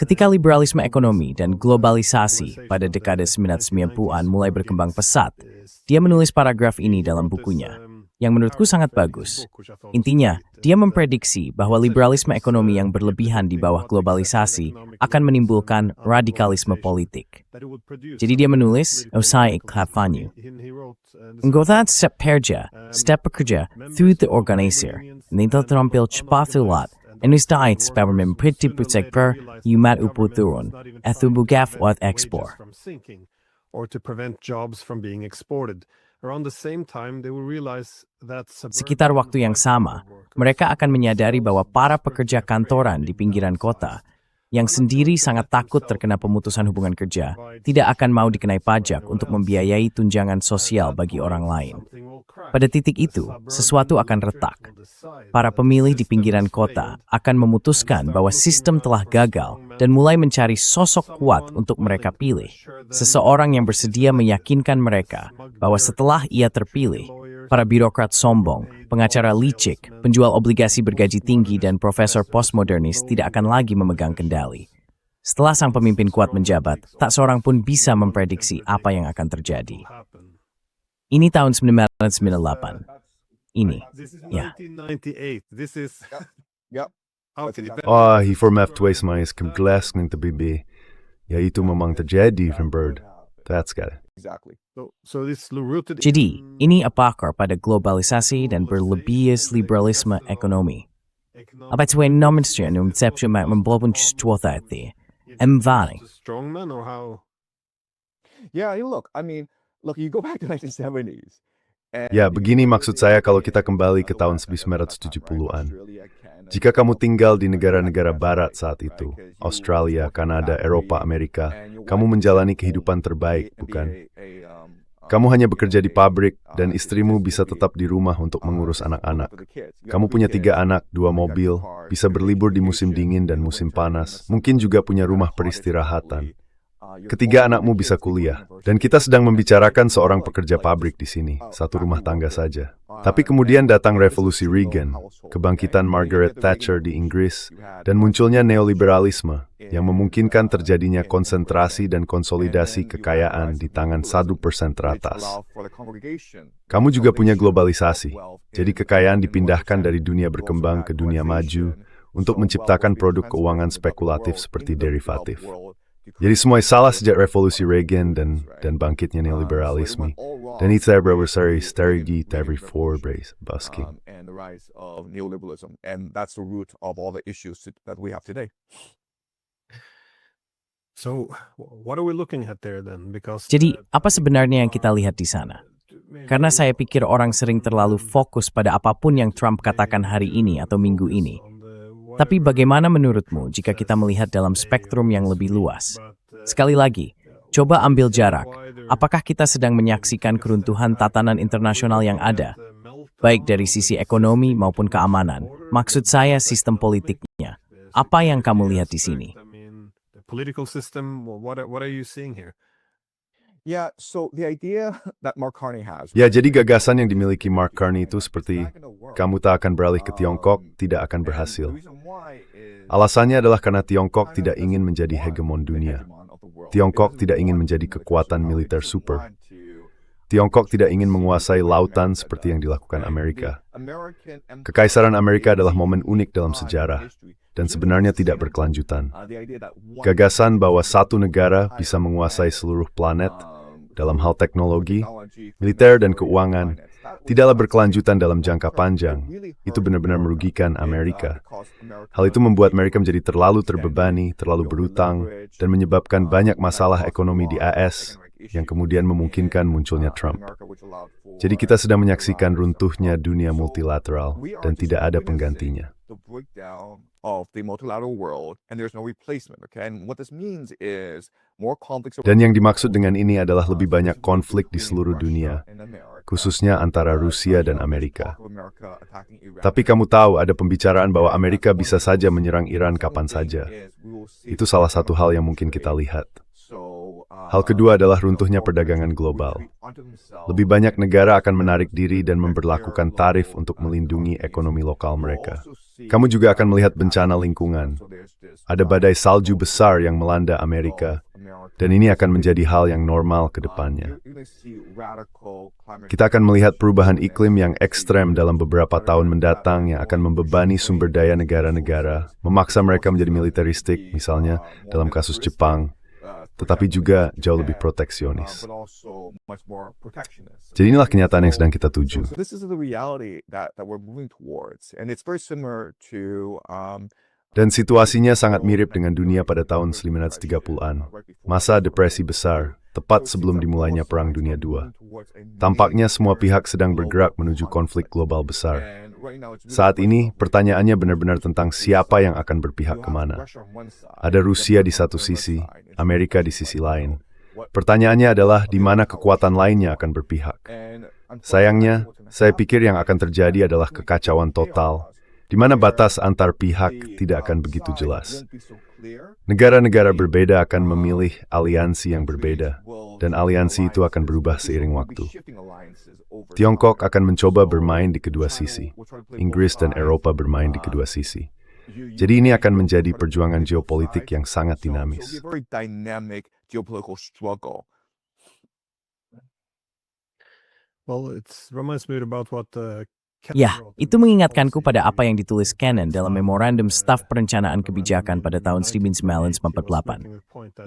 Ketika liberalisme ekonomi dan globalisasi pada dekade 1990-an mulai berkembang pesat, dia menulis paragraf ini dalam bukunya, yang menurutku sangat bagus. Intinya, dia memprediksi bahwa liberalisme ekonomi yang berlebihan di bawah globalisasi akan menimbulkan radikalisme politik. Jadi dia menulis, usai kampanye, Anggota step pekerja through the organizer, nito terampil cepat telat, Inustait Speverman Pretty Protector, Umat Uputurun, Ethubugaf Wat Export. Or to prevent jobs from being exported. Around the same time, they will realize that sekitar waktu yang sama, mereka akan menyadari bahwa para pekerja kantoran di pinggiran kota yang sendiri sangat takut terkena pemutusan hubungan kerja, tidak akan mau dikenai pajak untuk membiayai tunjangan sosial bagi orang lain. Pada titik itu, sesuatu akan retak. Para pemilih di pinggiran kota akan memutuskan bahwa sistem telah gagal dan mulai mencari sosok kuat untuk mereka pilih. Seseorang yang bersedia meyakinkan mereka bahwa setelah ia terpilih, para birokrat sombong, pengacara licik, penjual obligasi bergaji tinggi, dan profesor postmodernis tidak akan lagi memegang kendali. Setelah sang pemimpin kuat menjabat, tak seorang pun bisa memprediksi apa yang akan terjadi. Ini tahun 1998. Ini, ya. 1998. This is Yep. okay. Hierformaftwees mais kemglas ng tabibi. Yaitu memang terjadi, Van Bird. That's got it. Exactly. So this rooted Jadi, in ini apakah pada globalisasi dan berlebihan liberalisme ekonomi? Apa itu yang nomenstria yang konsepsi memblokkan sesuatu itu? Emvani. strongman or how? Yeah, I mean, look, you go back to 1970s. Ya, begini maksud saya kalau kita kembali ke tahun 1970-an. Jika kamu tinggal di negara-negara barat saat itu, Australia, Kanada, Eropa, Amerika, kamu menjalani kehidupan terbaik, bukan? Kamu hanya bekerja di pabrik, dan istrimu bisa tetap di rumah untuk mengurus anak-anak. Kamu punya 3 anak, 2 mobil, bisa berlibur di musim dingin dan musim panas, mungkin juga punya rumah peristirahatan. Ketiga anakmu bisa kuliah, dan kita sedang membicarakan seorang pekerja pabrik di sini, satu rumah tangga saja. Tapi kemudian datang revolusi Reagan, kebangkitan Margaret Thatcher di Inggris, dan munculnya neoliberalisme yang memungkinkan terjadinya konsentrasi dan konsolidasi kekayaan di tangan 1% teratas. Kamu juga punya globalisasi, jadi kekayaan dipindahkan dari dunia berkembang ke dunia maju untuk menciptakan produk keuangan spekulatif seperti derivatif. Jadi semua salah sejak revolusi Reagan dan bangkitnya neoliberalisme. Dan itu berbesar strategi dari forbes busking. And the rise of neoliberalism, and that's the root of all the issues that we have today. So what are we looking at there then? Because Jadi, apa sebenarnya yang kita lihat di sana? Karena saya pikir orang sering terlalu fokus pada apapun yang Trump katakan hari ini atau minggu ini. Tapi bagaimana menurutmu jika kita melihat dalam spektrum yang lebih luas? Sekali lagi, coba ambil jarak. Apakah kita sedang menyaksikan keruntuhan tatanan internasional yang ada? Baik dari sisi ekonomi maupun keamanan. Maksud saya sistem politiknya. Apa yang kamu lihat di sini? The political system, what are you seeing here? Yeah, so the idea that Mark Carney has. Ya, jadi gagasan yang dimiliki Mark Carney itu seperti kamu tak akan beralih ke Tiongkok, tidak akan berhasil. Alasannya adalah karena Tiongkok tidak ingin menjadi hegemon dunia. Tiongkok tidak ingin menjadi kekuatan militer super. Tiongkok tidak ingin menguasai lautan seperti yang dilakukan Amerika. Kekaisaran Amerika adalah momen unik dalam sejarah dan sebenarnya tidak berkelanjutan. Gagasan bahwa satu negara bisa menguasai seluruh planet dalam hal teknologi, militer, dan keuangan tidaklah berkelanjutan dalam jangka panjang. Itu benar-benar merugikan Amerika. Hal itu membuat Amerika menjadi terlalu terbebani, terlalu berutang, dan menyebabkan banyak masalah ekonomi di AS yang kemudian memungkinkan munculnya Trump. Jadi kita sedang menyaksikan runtuhnya dunia multilateral dan tidak ada penggantinya. Dan yang dimaksud dengan ini adalah lebih banyak konflik di seluruh dunia, khususnya antara Rusia dan Amerika. Tapi kamu tahu ada pembicaraan bahwa Amerika bisa saja menyerang Iran kapan saja. Itu salah satu hal yang mungkin kita lihat. Hal kedua adalah runtuhnya perdagangan global. Lebih banyak negara akan menarik diri dan memberlakukan tarif untuk melindungi ekonomi lokal mereka. Kamu juga akan melihat bencana lingkungan. Ada badai salju besar yang melanda Amerika, dan ini akan menjadi hal yang normal ke depannya. Kita akan melihat perubahan iklim yang ekstrem dalam beberapa tahun mendatang yang akan membebani sumber daya negara-negara, memaksa mereka menjadi militeristik, misalnya dalam kasus Jepang, tetapi juga jauh lebih proteksionis. Jadi inilah kenyataan yang sedang kita tuju. Dan situasinya sangat mirip dengan dunia pada tahun 1930-an, masa depresi besar, tepat sebelum dimulainya Perang Dunia II. Tampaknya semua pihak sedang bergerak menuju konflik global besar. Saat ini, pertanyaannya benar-benar tentang siapa yang akan berpihak kemana. Ada Rusia di satu sisi, Amerika di sisi lain. Pertanyaannya adalah di mana kekuatan lainnya akan berpihak. Sayangnya, saya pikir yang akan terjadi adalah kekacauan total, di mana batas antar pihak tidak akan begitu jelas. Negara-negara berbeda akan memilih aliansi yang berbeda, dan aliansi itu akan berubah seiring waktu. Tiongkok akan mencoba bermain di kedua sisi. Inggris dan Eropa bermain di kedua sisi. Jadi ini akan menjadi perjuangan geopolitik yang sangat dinamis. Well, it reminds me about what Ya, itu mengingatkanku pada apa yang ditulis Kennan dalam Memorandum Staf Perencanaan Kebijakan pada tahun 1948.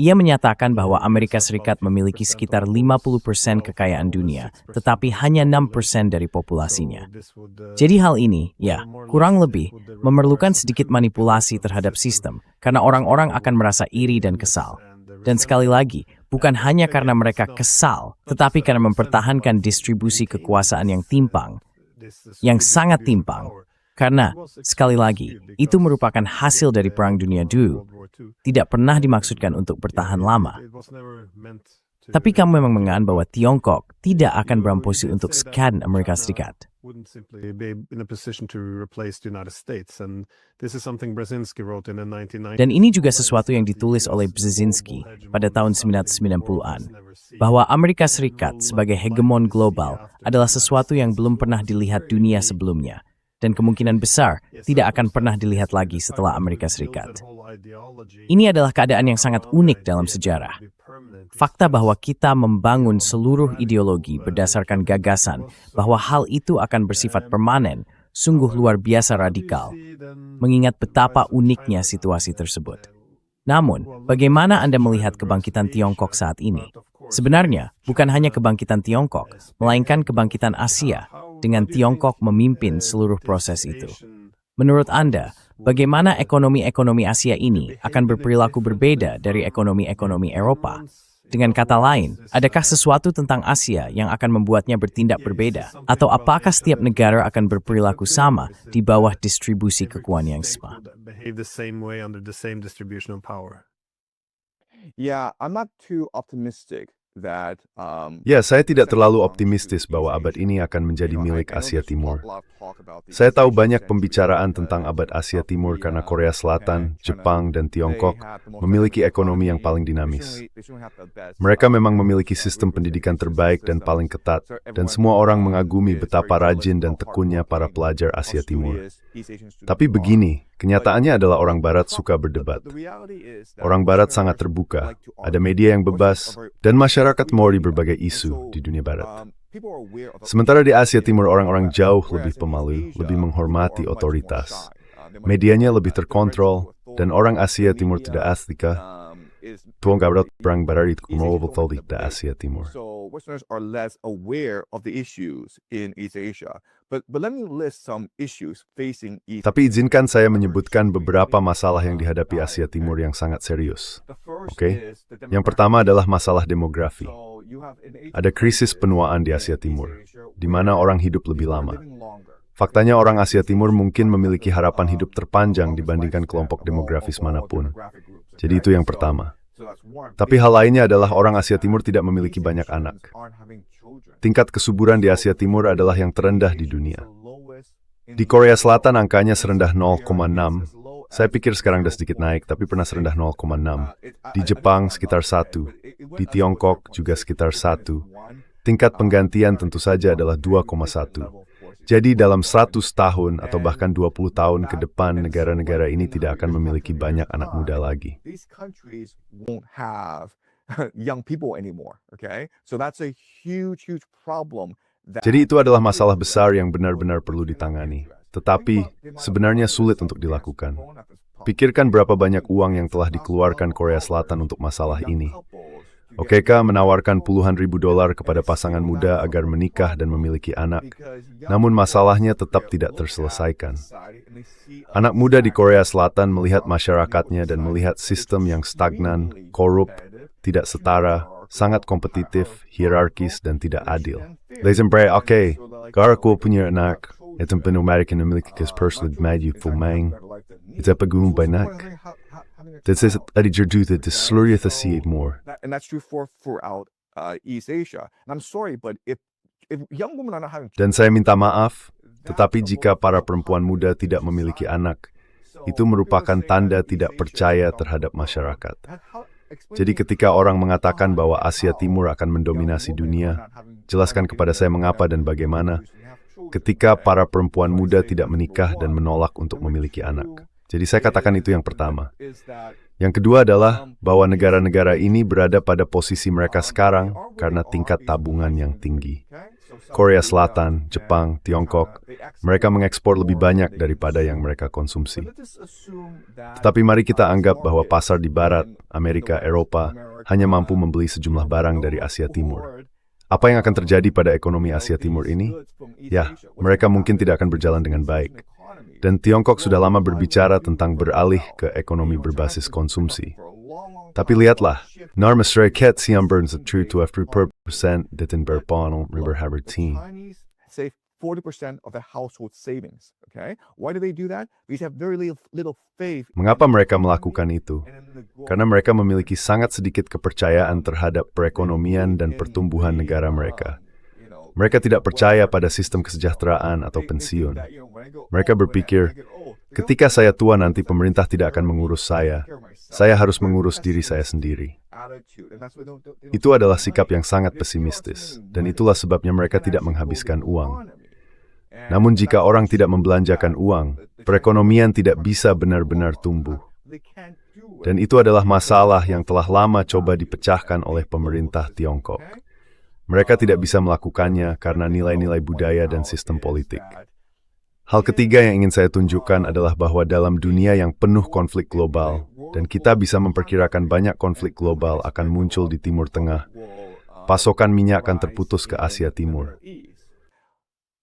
Ia menyatakan bahwa Amerika Serikat memiliki sekitar 50% kekayaan dunia, tetapi hanya 6% dari populasinya. Jadi hal ini, ya, kurang lebih, memerlukan sedikit manipulasi terhadap sistem, karena orang-orang akan merasa iri dan kesal. Dan sekali lagi, bukan hanya karena mereka kesal, tetapi karena mempertahankan distribusi kekuasaan yang timpang, yang sangat timpang. Karena, sekali lagi, itu merupakan hasil dari Perang Dunia II, tidak pernah dimaksudkan untuk bertahan lama. Tapi kamu memang menganggap bahwa Tiongkok tidak akan beramposisi untuk sekian Amerika Serikat. Dan ini juga sesuatu yang ditulis oleh Brzezinski pada tahun 1990-an, bahwa Amerika Serikat sebagai hegemon global adalah sesuatu yang belum pernah dilihat dunia sebelumnya, dan kemungkinan besar tidak akan pernah dilihat lagi setelah Amerika Serikat. Ini adalah keadaan yang sangat unik dalam sejarah. Fakta bahwa kita membangun seluruh ideologi berdasarkan gagasan bahwa hal itu akan bersifat permanen sungguh luar biasa radikal, mengingat betapa uniknya situasi tersebut. Namun, bagaimana Anda melihat kebangkitan Tiongkok saat ini? Sebenarnya, bukan hanya kebangkitan Tiongkok, melainkan kebangkitan Asia, dengan Tiongkok memimpin seluruh proses itu. Menurut Anda, bagaimana ekonomi-ekonomi Asia ini akan berperilaku berbeda dari ekonomi-ekonomi Eropa? Dengan kata lain, adakah sesuatu tentang Asia yang akan membuatnya bertindak berbeda? Atau apakah setiap negara akan berperilaku sama di bawah distribusi kekuasaan yang sama? Yeah, I'm not too optimistic that Ya, saya tidak terlalu optimistis bahwa abad ini akan menjadi milik Asia Timur. Saya tahu banyak pembicaraan tentang abad Asia Timur karena Korea Selatan, Jepang, dan Tiongkok memiliki ekonomi yang paling dinamis. Mereka memang memiliki sistem pendidikan terbaik dan paling ketat, dan semua orang mengagumi betapa rajin dan tekunnya para pelajar Asia Timur. Tapi begini, kenyataannya adalah orang Barat suka berdebat. Orang Barat sangat terbuka, ada media yang bebas, dan masyarakat mau di berbagai isu di dunia Barat. Sementara di Asia Timur orang-orang jauh lebih pemalu, lebih menghormati otoritas. Medianya lebih terkontrol, dan orang Asia Timur tidak astika. Tuang Gabriel perang Barat itu betul di Asia Timur. So Westerners are less aware of the issues in East Asia. But let me list some issues facing East. Tapi izinkan saya menyebutkan beberapa masalah yang dihadapi Asia Timur yang sangat serius. Oke? Yang pertama adalah masalah demografi. Ada krisis penuaan di Asia Timur, di mana orang hidup lebih lama. Faktanya orang Asia Timur mungkin memiliki harapan hidup terpanjang dibandingkan kelompok demografis manapun. Jadi itu yang pertama. Tapi hal lainnya adalah orang Asia Timur tidak memiliki banyak anak. Tingkat kesuburan di Asia Timur adalah yang terendah di dunia. Di Korea Selatan angkanya serendah 0,6. Saya pikir sekarang sudah sedikit naik, tapi pernah serendah 0,6. Di Jepang sekitar 1. Di Tiongkok juga sekitar 1. Tingkat penggantian tentu saja adalah 2,1. Jadi dalam 100 tahun atau bahkan 20 tahun ke depan, negara-negara ini tidak akan memiliki banyak anak muda lagi. These countries won't have young people anymore, okay? So that's a huge problem. Jadi itu adalah masalah besar yang benar-benar perlu ditangani. Tetapi sebenarnya sulit untuk dilakukan. Pikirkan berapa banyak uang yang telah dikeluarkan Korea Selatan untuk masalah ini. Okeka menawarkan puluhan ribu dolar kepada pasangan muda agar menikah dan memiliki anak. Namun masalahnya tetap tidak terselesaikan. Anak muda di Korea Selatan melihat masyarakatnya dan melihat sistem yang stagnan, korup, tidak setara, sangat kompetitif, hierarkis, dan tidak adil. Oke, aku punya anak, Het een pneumatic memiliki persluit maju fumang. Het apa gunung banyak. Dit is adi jerdu de slurry the sea more. And that's true throughout East Asia. And I'm sorry, but if young women are not having Dan saya minta maaf, tetapi jika para perempuan muda tidak memiliki anak, itu merupakan tanda tidak percaya terhadap masyarakat. Jadi ketika orang mengatakan bahwa Asia Timur akan mendominasi dunia, jelaskan kepada saya mengapa dan bagaimana. Ketika para perempuan muda tidak menikah dan menolak untuk memiliki anak. Jadi saya katakan itu yang pertama. Yang kedua adalah bahwa negara-negara ini berada pada posisi mereka sekarang karena tingkat tabungan yang tinggi. Korea Selatan, Jepang, Tiongkok, mereka mengekspor lebih banyak daripada yang mereka konsumsi. Tetapi mari kita anggap bahwa pasar di Barat, Amerika, Eropa hanya mampu membeli sejumlah barang dari Asia Timur. Apa yang akan terjadi pada ekonomi Asia Timur ini? Ya, mereka mungkin tidak akan berjalan dengan baik. Dan Tiongkok sudah lama berbicara tentang beralih ke ekonomi berbasis konsumsi. Tapi lihatlah, naar masyarakat siang burns true to 3% ditin berpanel berhaberteen. Chinese save 40% of their household savings. Okay, why do they do that? Because they have very little faith. Mengapa mereka melakukan itu? Karena mereka memiliki sangat sedikit kepercayaan terhadap perekonomian dan pertumbuhan negara mereka. Mereka tidak percaya pada sistem kesejahteraan atau pensiun. Mereka berpikir, ketika saya tua nanti pemerintah tidak akan mengurus saya harus mengurus diri saya sendiri. Itu adalah sikap yang sangat pesimistis, dan itulah sebabnya mereka tidak menghabiskan uang. Namun jika orang tidak membelanjakan uang, perekonomian tidak bisa benar-benar tumbuh. Dan itu adalah masalah yang telah lama coba dipecahkan oleh pemerintah Tiongkok. Mereka tidak bisa melakukannya karena nilai-nilai budaya dan sistem politik. Hal ketiga yang ingin saya tunjukkan adalah bahwa dalam dunia yang penuh konflik global, dan kita bisa memperkirakan banyak konflik global akan muncul di Timur Tengah, pasokan minyak akan terputus ke Asia Timur.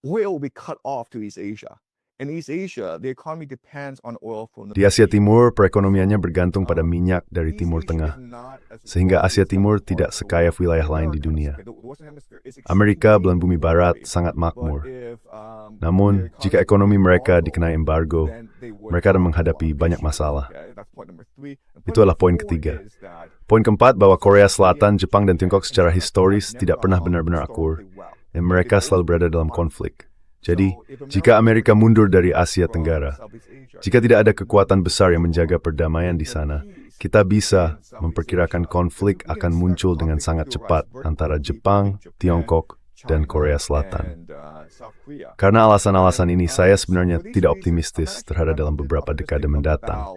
Oil will be cut off to East Asia. In East Asia, the economy depends on oil from Di Asia Timur, perekonomiannya bergantung pada minyak dari Timur Tengah, sehingga Asia Timur tidak sekaya wilayah lain di dunia. Amerika, belahan bumi barat, sangat makmur. Namun, jika ekonomi mereka dikenai embargo, mereka akan menghadapi banyak masalah. Itu adalah poin ketiga. Poin keempat, bahwa Korea Selatan, Jepang, dan Tiongkok secara historis tidak pernah benar-benar akur, dan mereka selalu berada dalam konflik. Jadi, jika Amerika mundur dari Asia Tenggara, jika tidak ada kekuatan besar yang menjaga perdamaian di sana, kita bisa memperkirakan konflik akan muncul dengan sangat cepat antara Jepang, Tiongkok, dan Korea Selatan. Karena alasan-alasan ini, saya sebenarnya tidak optimistis terhadap dalam beberapa dekade mendatang.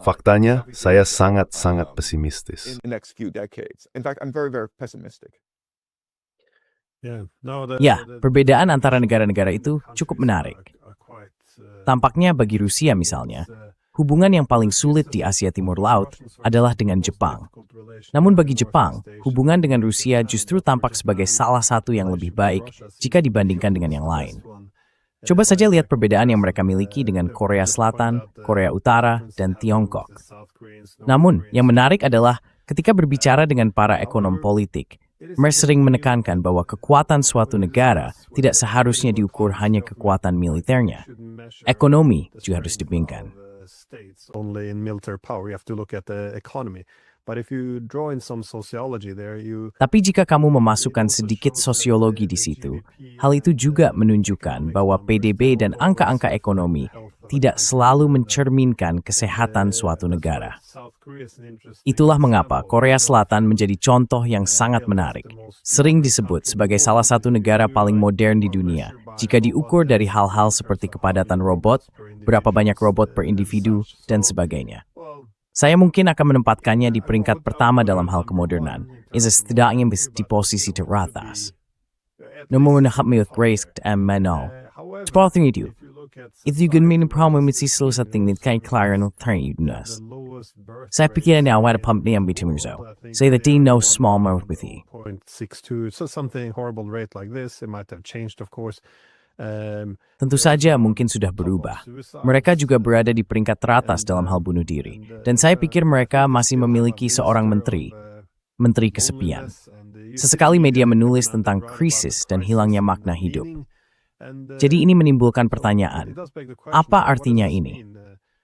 Faktanya, saya sangat-sangat pesimistis. Ya, perbedaan antara negara-negara itu cukup menarik. Tampaknya bagi Rusia misalnya, hubungan yang paling sulit di Asia Timur Laut adalah dengan Jepang. Namun bagi Jepang, hubungan dengan Rusia justru tampak sebagai salah satu yang lebih baik jika dibandingkan dengan yang lain. Coba saja lihat perbedaan yang mereka miliki dengan Korea Selatan, Korea Utara, dan Tiongkok. Namun, yang menarik adalah ketika berbicara dengan para ekonom politik, mereka sering menekankan bahwa kekuatan suatu negara tidak seharusnya diukur hanya kekuatan militernya. Ekonomi juga harus dipikirkan. Tapi jika kamu memasukkan sedikit sosiologi di situ, hal itu juga menunjukkan bahwa PDB dan angka-angka ekonomi tidak selalu mencerminkan kesehatan suatu negara. Itulah mengapa Korea Selatan menjadi contoh yang sangat menarik. Sering disebut sebagai salah satu negara paling modern di dunia, jika diukur dari hal-hal seperti kepadatan robot, berapa banyak robot per individu, dan sebagainya. Saya mungkin akan menempatkannya di peringkat pertama dalam hal kemodernan, setidaknya di posisi teratas. Namun menghadapi risk dan menol. Seperti itu, itu juga menjadi problem yang susah dengan kelahiran terhadap. Saya pikir ini awal pump yang bitimurzo. Saya tidak no small mouth with you. So something horrible rate like this, it might have changed, of course. Tentu saja mungkin sudah berubah. Mereka juga berada di peringkat teratas dalam hal bunuh diri. Dan saya pikir mereka masih memiliki seorang menteri kesepian. Sesekali media menulis tentang krisis dan hilangnya makna hidup. Jadi ini menimbulkan pertanyaan, apa artinya ini?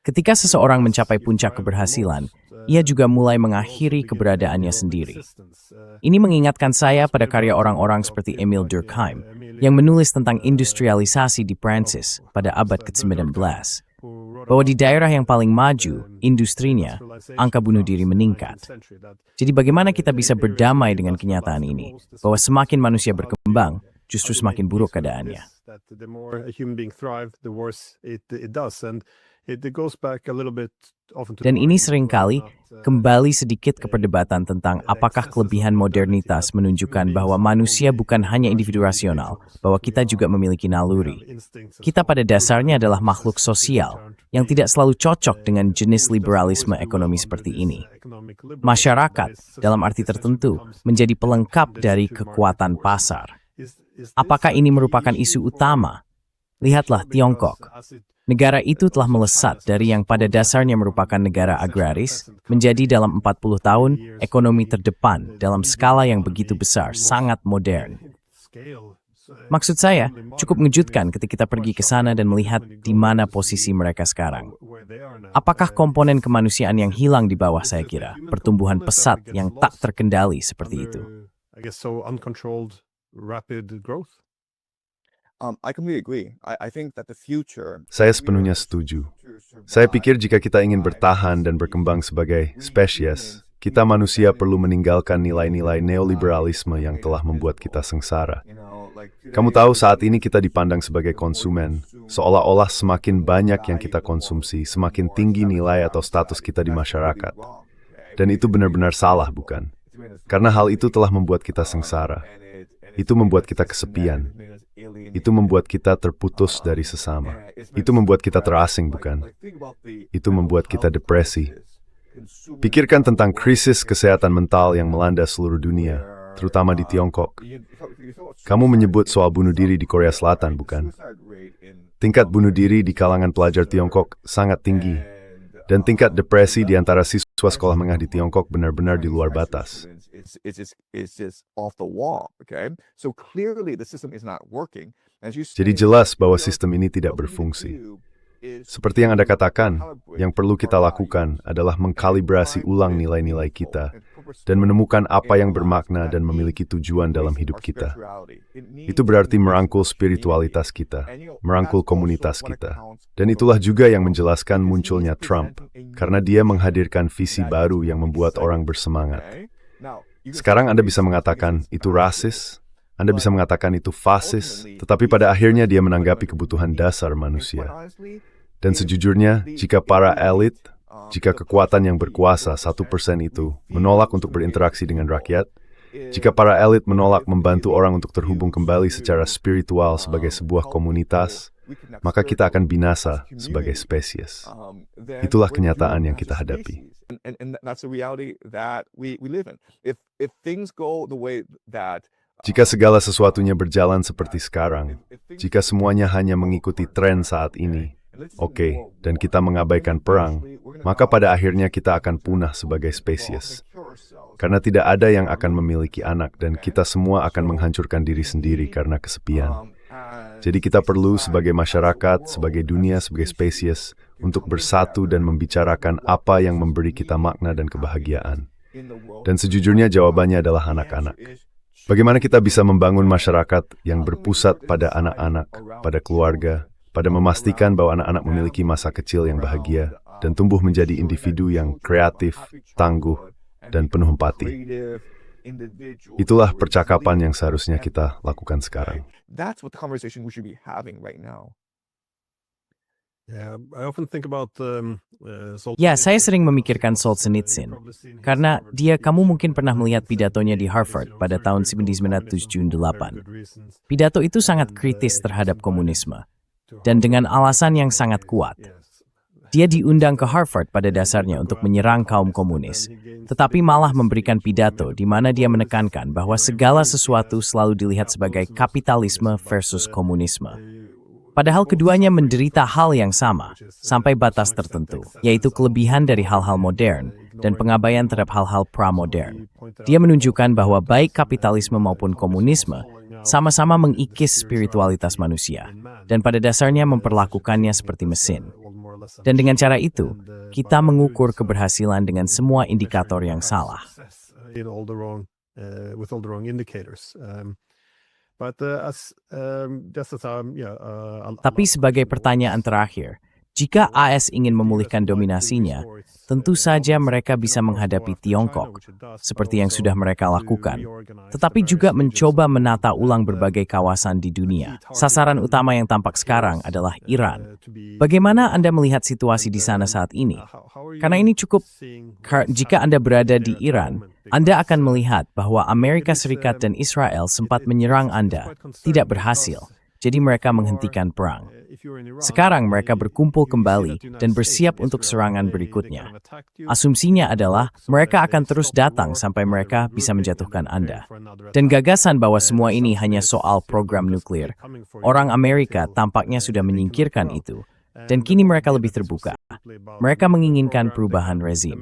Ketika seseorang mencapai puncak keberhasilan, ia juga mulai mengakhiri keberadaannya sendiri. Ini mengingatkan saya pada karya orang-orang seperti Emil Durkheim, yang menulis tentang industrialisasi di Prancis pada abad ke-19, bahwa di daerah yang paling maju, industrinya, angka bunuh diri meningkat. Jadi bagaimana kita bisa berdamai dengan kenyataan ini, bahwa semakin manusia berkembang, justru semakin buruk keadaannya. Dan ini seringkali kembali sedikit ke perdebatan tentang apakah kelebihan modernitas menunjukkan bahwa manusia bukan hanya individu rasional, bahwa kita juga memiliki naluri. Kita pada dasarnya adalah makhluk sosial yang tidak selalu cocok dengan jenis liberalisme ekonomi seperti ini. Masyarakat, dalam arti tertentu, menjadi pelengkap dari kekuatan pasar. Apakah ini merupakan isu utama? Lihatlah Tiongkok. Negara itu telah melesat dari yang pada dasarnya merupakan negara agraris, menjadi dalam 40 tahun ekonomi terdepan dalam skala yang begitu besar, sangat modern. Maksud saya, cukup mengejutkan ketika kita pergi ke sana dan melihat di mana posisi mereka sekarang. Apakah komponen kemanusiaan yang hilang di bawah, saya kira, pertumbuhan pesat yang tak terkendali seperti itu. I completely agree. I think that the future. Saya sepenuhnya setuju. Saya pikir jika kita ingin bertahan dan berkembang sebagai spesies, kita manusia perlu meninggalkan nilai-nilai neoliberalisme yang telah membuat kita sengsara. Kamu tahu saat ini kita dipandang sebagai konsumen, seolah-olah semakin banyak yang kita konsumsi, semakin tinggi nilai atau status kita di masyarakat. Dan itu benar-benar salah, bukan? Karena hal itu telah membuat kita sengsara. Itu membuat kita kesepian. Itu membuat kita terputus dari sesama. Itu membuat kita terasing, bukan? Itu membuat kita depresi. Pikirkan tentang krisis kesehatan mental yang melanda seluruh dunia, terutama di Tiongkok. Kamu menyebut soal bunuh diri di Korea Selatan, bukan? Tingkat bunuh diri di kalangan pelajar Tiongkok sangat tinggi, dan tingkat depresi di antara siswa sekolah menengah di Tiongkok benar-benar di luar batas. Jadi jelas bahwa sistem ini tidak berfungsi. Seperti yang Anda katakan, yang perlu kita lakukan adalah mengkalibrasi ulang nilai-nilai kita dan menemukan apa yang bermakna dan memiliki tujuan dalam hidup kita. Itu berarti merangkul spiritualitas kita, merangkul komunitas kita. Dan itulah juga yang menjelaskan munculnya Trump, karena dia menghadirkan visi baru yang membuat orang bersemangat. Sekarang Anda bisa mengatakan itu rasis, Anda bisa mengatakan itu fasis, tetapi pada akhirnya dia menanggapi kebutuhan dasar manusia. Dan sejujurnya, jika para elit, jika kekuatan yang berkuasa 1% itu menolak untuk berinteraksi dengan rakyat, jika para elit menolak membantu orang untuk terhubung kembali secara spiritual sebagai sebuah komunitas, maka kita akan binasa sebagai spesies. Itulah kenyataan yang kita hadapi. Jika segala sesuatunya berjalan seperti sekarang, jika semuanya hanya mengikuti tren saat ini, oke, dan kita mengabaikan perang, maka pada akhirnya kita akan punah sebagai spesies. Karena tidak ada yang akan memiliki anak dan kita semua akan menghancurkan diri sendiri karena kesepian. Jadi kita perlu sebagai masyarakat, sebagai dunia, sebagai spesies, untuk bersatu dan membicarakan apa yang memberi kita makna dan kebahagiaan. Dan sejujurnya jawabannya adalah anak-anak. Bagaimana kita bisa membangun masyarakat yang berpusat pada anak-anak, pada keluarga, pada memastikan bahwa anak-anak memiliki masa kecil yang bahagia, dan tumbuh menjadi individu yang kreatif, tangguh, dan penuh empati. Itulah percakapan yang seharusnya kita lakukan sekarang. Ya, saya sering memikirkan Solzhenitsyn, karena kamu mungkin pernah melihat pidatonya di Harvard pada tahun 1978. Pidato itu sangat kritis terhadap komunisme, dan dengan alasan yang sangat kuat. Dia diundang ke Harvard pada dasarnya untuk menyerang kaum komunis, tetapi malah memberikan pidato di mana dia menekankan bahwa segala sesuatu selalu dilihat sebagai kapitalisme versus komunisme. Padahal keduanya menderita hal yang sama, sampai batas tertentu, yaitu kelebihan dari hal-hal modern dan pengabaian terhadap hal-hal pramodern. Dia menunjukkan bahwa baik kapitalisme maupun komunisme sama-sama mengikis spiritualitas manusia, dan pada dasarnya memperlakukannya seperti mesin. Dan dengan cara itu, kita mengukur keberhasilan dengan semua indikator yang salah. Tapi sebagai pertanyaan terakhir, jika AS ingin memulihkan dominasinya, tentu saja mereka bisa menghadapi Tiongkok, seperti yang sudah mereka lakukan, tetapi juga mencoba menata ulang berbagai kawasan di dunia. Sasaran utama yang tampak sekarang adalah Iran. Bagaimana Anda melihat situasi di sana saat ini? Karena ini cukup, jika Anda berada di Iran, Anda akan melihat bahwa Amerika Serikat dan Israel sempat menyerang Anda, tidak berhasil. Jadi mereka menghentikan perang. Sekarang mereka berkumpul kembali dan bersiap untuk serangan berikutnya. Asumsinya adalah mereka akan terus datang sampai mereka bisa menjatuhkan Anda. Dan gagasan bahwa semua ini hanya soal program nuklir, orang Amerika tampaknya sudah menyingkirkan itu. Dan kini mereka lebih terbuka. Mereka menginginkan perubahan rezim.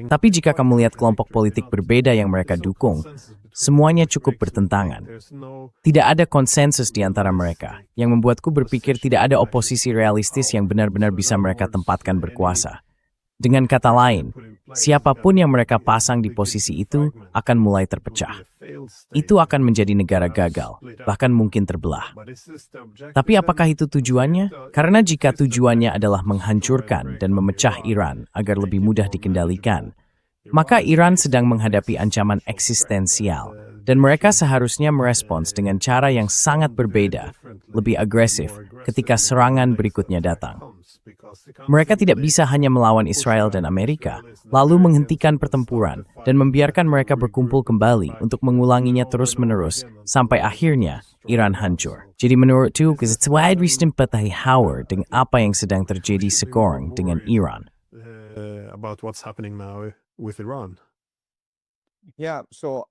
Tapi jika kamu lihat kelompok politik berbeda yang mereka dukung, semuanya cukup bertentangan. Tidak ada konsensus di antara mereka, yang membuatku berpikir tidak ada oposisi realistis yang benar-benar bisa mereka tempatkan berkuasa. Dengan kata lain, siapapun yang mereka pasang di posisi itu akan mulai terpecah. Itu akan menjadi negara gagal, bahkan mungkin terbelah. Tapi apakah itu tujuannya? Karena jika tujuannya adalah menghancurkan dan memecah Iran agar lebih mudah dikendalikan, maka Iran sedang menghadapi ancaman eksistensial, dan mereka seharusnya merespons dengan cara yang sangat berbeda, lebih agresif ketika serangan berikutnya datang. Mereka tidak bisa hanya melawan Israel dan Amerika, lalu menghentikan pertempuran dan membiarkan mereka berkumpul kembali untuk mengulanginya terus-menerus sampai akhirnya Iran hancur. Jadi menurutku, kesesuaian sympati Howard dengan apa yang sedang terjadi sekarang dengan Iran. About what's happening now with Iran. Yeah, so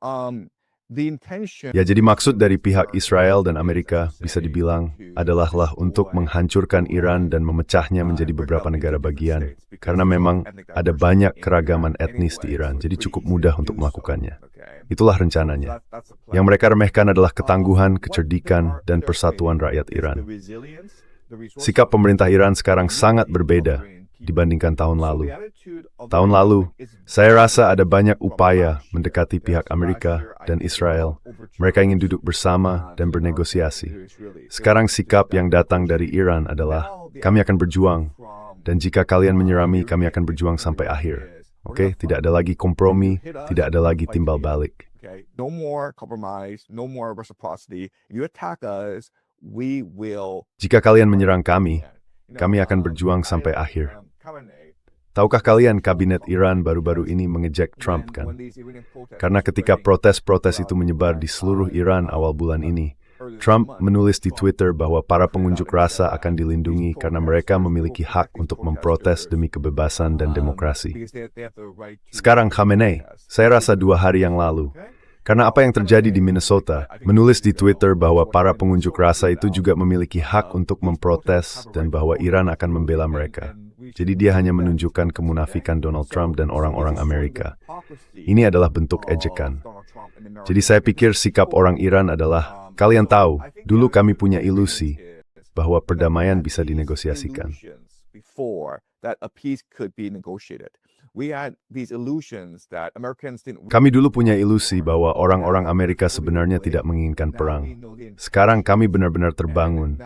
the intention. Ya, jadi maksud dari pihak Israel dan Amerika bisa dibilang adalah untuk menghancurkan Iran dan memecahnya menjadi beberapa negara bagian. Karena memang ada banyak keragaman etnis di Iran, jadi cukup mudah untuk melakukannya. Itulah rencananya. Yang mereka remehkan adalah ketangguhan, kecerdikan, dan persatuan rakyat Iran. Sikap pemerintah Iran sekarang sangat berbeda dibandingkan tahun lalu. Tahun lalu, saya rasa ada banyak upaya mendekati pihak Amerika dan Israel. Mereka ingin duduk bersama dan bernegosiasi. Sekarang sikap yang datang dari Iran adalah, kami akan berjuang, dan jika kalian menyerami, kami akan berjuang sampai akhir. Oke, tidak ada lagi kompromi, tidak ada lagi timbal balik. No more compromise, no more reciprocity. If you attack us, we will. Jika kalian menyerang kami akan berjuang sampai akhir. Tahukah kalian kabinet Iran baru-baru ini mengejek Trump kan? Karena ketika protes-protes itu menyebar di seluruh Iran awal bulan ini, Trump menulis di Twitter bahwa para pengunjuk rasa akan dilindungi karena mereka memiliki hak untuk memprotes demi kebebasan dan demokrasi. Sekarang Khamenei, saya rasa 2 hari yang lalu, karena apa yang terjadi di Minnesota, menulis di Twitter bahwa para pengunjuk rasa itu juga memiliki hak untuk memprotes dan bahwa Iran akan membela mereka. Jadi dia hanya menunjukkan kemunafikan Donald Trump dan orang-orang Amerika. Ini adalah bentuk ejekan. Jadi saya pikir sikap orang Iran adalah, kalian tahu, dulu kami punya ilusi bahwa perdamaian bisa dinegosiasikan. Kami dulu punya ilusi bahwa orang-orang Amerika sebenarnya tidak menginginkan perang. Sekarang kami benar-benar terbangun.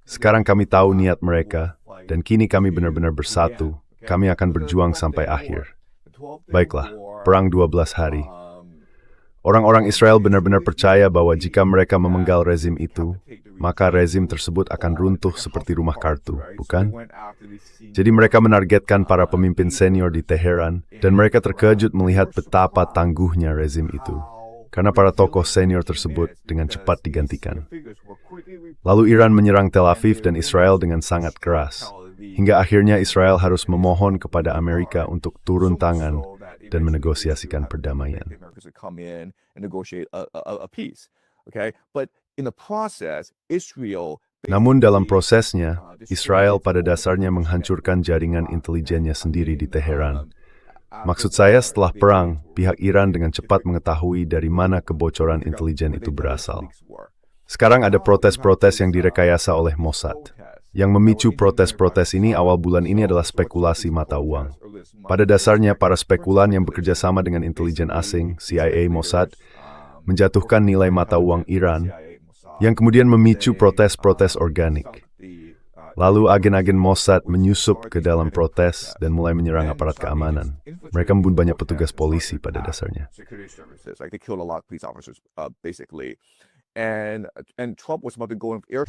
Sekarang kami tahu niat mereka, dan kini kami benar-benar bersatu. Kami akan berjuang sampai akhir. Baiklah, perang 12 hari. Orang-orang Israel benar-benar percaya bahwa jika mereka memenggal rezim itu, maka rezim tersebut akan runtuh seperti rumah kartu, bukan? Jadi mereka menargetkan para pemimpin senior di Teheran, dan mereka terkejut melihat betapa tangguhnya rezim itu. Karena para tokoh senior tersebut dengan cepat digantikan. Lalu Iran menyerang Tel Aviv dan Israel dengan sangat keras. Hingga akhirnya Israel harus memohon kepada Amerika untuk turun tangan dan menegosiasikan perdamaian. Namun dalam prosesnya, Israel pada dasarnya menghancurkan jaringan intelijennya sendiri di Teheran. Maksud saya, setelah perang, pihak Iran dengan cepat mengetahui dari mana kebocoran intelijen itu berasal. Sekarang ada protes-protes yang direkayasa oleh Mossad. Yang memicu protes-protes ini awal bulan ini adalah spekulasi mata uang. Pada dasarnya, para spekulan yang bekerja sama dengan intelijen asing, CIA, Mossad, menjatuhkan nilai mata uang Iran, yang kemudian memicu protes-protes organik. Lalu agen-agen Mossad menyusup ke dalam protes dan mulai menyerang aparat keamanan. Mereka membunuh banyak petugas polisi pada dasarnya.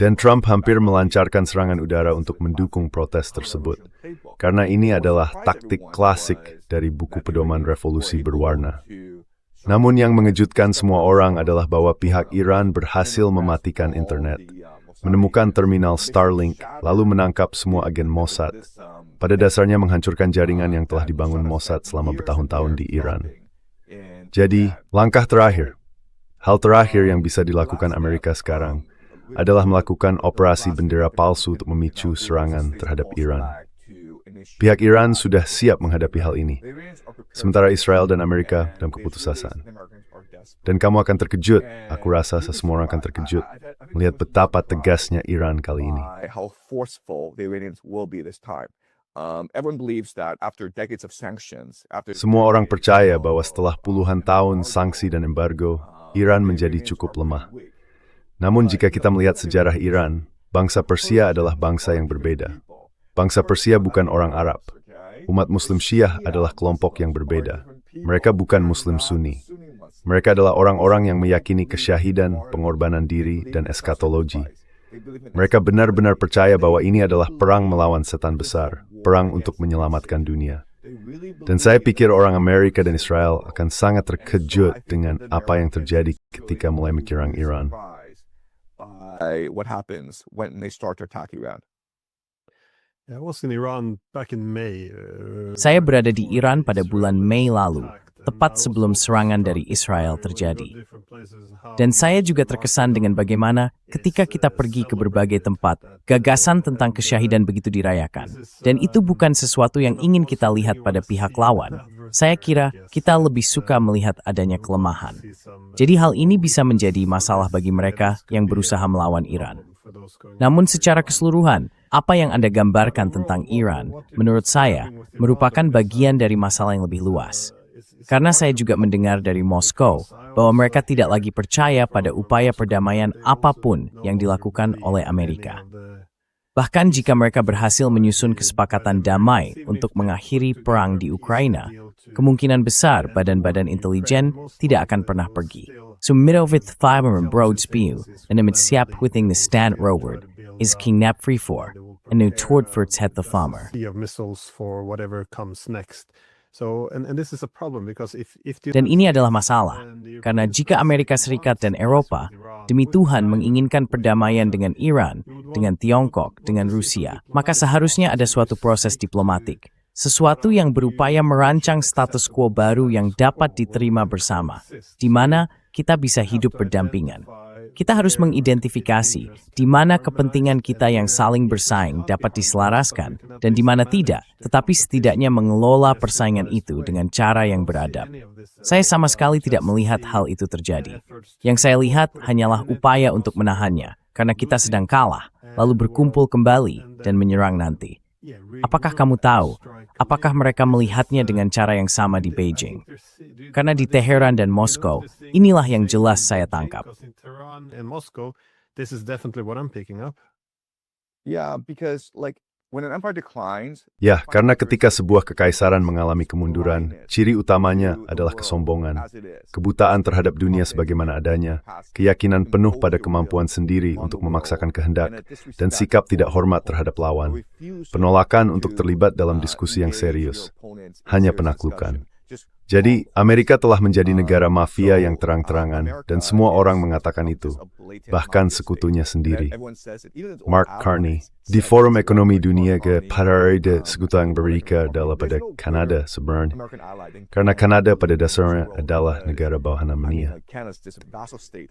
Dan Trump hampir melancarkan serangan udara untuk mendukung protes tersebut. Karena ini adalah taktik klasik dari buku pedoman revolusi berwarna. Namun yang mengejutkan semua orang adalah bahwa pihak Iran berhasil mematikan internet, menemukan terminal Starlink, lalu menangkap semua agen Mossad. Pada dasarnya menghancurkan jaringan yang telah dibangun Mossad selama bertahun-tahun di Iran. Jadi, langkah terakhir, hal terakhir yang bisa dilakukan Amerika sekarang adalah melakukan operasi bendera palsu untuk memicu serangan terhadap Iran. Pihak Iran sudah siap menghadapi hal ini, sementara Israel dan Amerika dalam keputusasaan. Dan kamu akan terkejut, aku rasa semua orang akan terkejut, melihat betapa tegasnya Iran kali ini. Semua orang percaya bahwa setelah puluhan tahun sanksi dan embargo, Iran menjadi cukup lemah. Namun jika kita melihat sejarah Iran, bangsa Persia adalah bangsa yang berbeda. Bangsa Persia bukan orang Arab. Umat Muslim Syiah adalah kelompok yang berbeda. Mereka bukan Muslim Sunni. Mereka adalah orang-orang yang meyakini kesyahidan, pengorbanan diri, dan eskatologi. Mereka benar-benar percaya bahwa ini adalah perang melawan setan besar, perang untuk menyelamatkan dunia. Dan saya pikir orang Amerika dan Israel akan sangat terkejut dengan apa yang terjadi ketika mulai menyerang Iran. I was in Iran back in May. Saya berada di Iran pada bulan Mei lalu, tepat sebelum serangan dari Israel terjadi. Dan saya juga terkesan dengan bagaimana ketika kita pergi ke berbagai tempat, gagasan tentang kesyahidan begitu dirayakan. Dan itu bukan sesuatu yang ingin kita lihat pada pihak lawan. Saya kira kita lebih suka melihat adanya kelemahan. Jadi hal ini bisa menjadi masalah bagi mereka yang berusaha melawan Iran. Namun secara keseluruhan, apa yang Anda gambarkan tentang Iran, menurut saya, merupakan bagian dari masalah yang lebih luas. Karena saya juga mendengar dari Moskow bahwa mereka tidak lagi percaya pada upaya perdamaian apapun yang dilakukan oleh Amerika. Bahkan jika mereka berhasil menyusun kesepakatan damai untuk mengakhiri perang di Ukraina, kemungkinan besar badan-badan intelijen tidak akan pernah pergi. Summirovit Fiber Broadspiew en met siap huting de stand Robert is kidnapped free for en nu toward for het the farmer. Missiles for whatever comes next. So, and this is a problem because if Dan ini adalah masalah, karena jika Amerika Serikat dan Eropa, demi Tuhan menginginkan perdamaian dengan Iran, dengan Tiongkok, dengan Rusia, maka seharusnya ada suatu proses diplomatik. Sesuatu yang berupaya merancang status quo baru yang dapat diterima bersama, di mana kita bisa hidup berdampingan. Kita harus mengidentifikasi di mana kepentingan kita yang saling bersaing dapat diselaraskan dan di mana tidak, tetapi setidaknya mengelola persaingan itu dengan cara yang beradab. Saya sama sekali tidak melihat hal itu terjadi. Yang saya lihat hanyalah upaya untuk menahannya, karena kita sedang kalah, lalu berkumpul kembali dan menyerang nanti. Apakah kamu tahu, apakah mereka melihatnya dengan cara yang sama di Beijing? Karena di Teheran dan Moskow, inilah yang jelas saya tangkap. in Moscow, this is definitely what I'm picking up. Yeah, because like when an empire declines, Ya, karena ketika sebuah kekaisaran mengalami kemunduran, ciri utamanya adalah kesombongan, kebutaan terhadap dunia sebagaimana adanya, keyakinan penuh pada kemampuan sendiri untuk memaksakan kehendak, dan sikap tidak hormat terhadap lawan, penolakan untuk terlibat dalam diskusi yang serius, hanya penaklukan. Jadi, Amerika telah menjadi negara mafia yang terang-terangan, dan semua orang mengatakan itu. bahkan sekutunya sendiri. Mark Carney, di Forum Ekonomi Dunia ke Parade Sekutu Amerika adalah pada Kanada sebenarnya. Karena Kanada pada dasarnya adalah negara bawahan Amerika.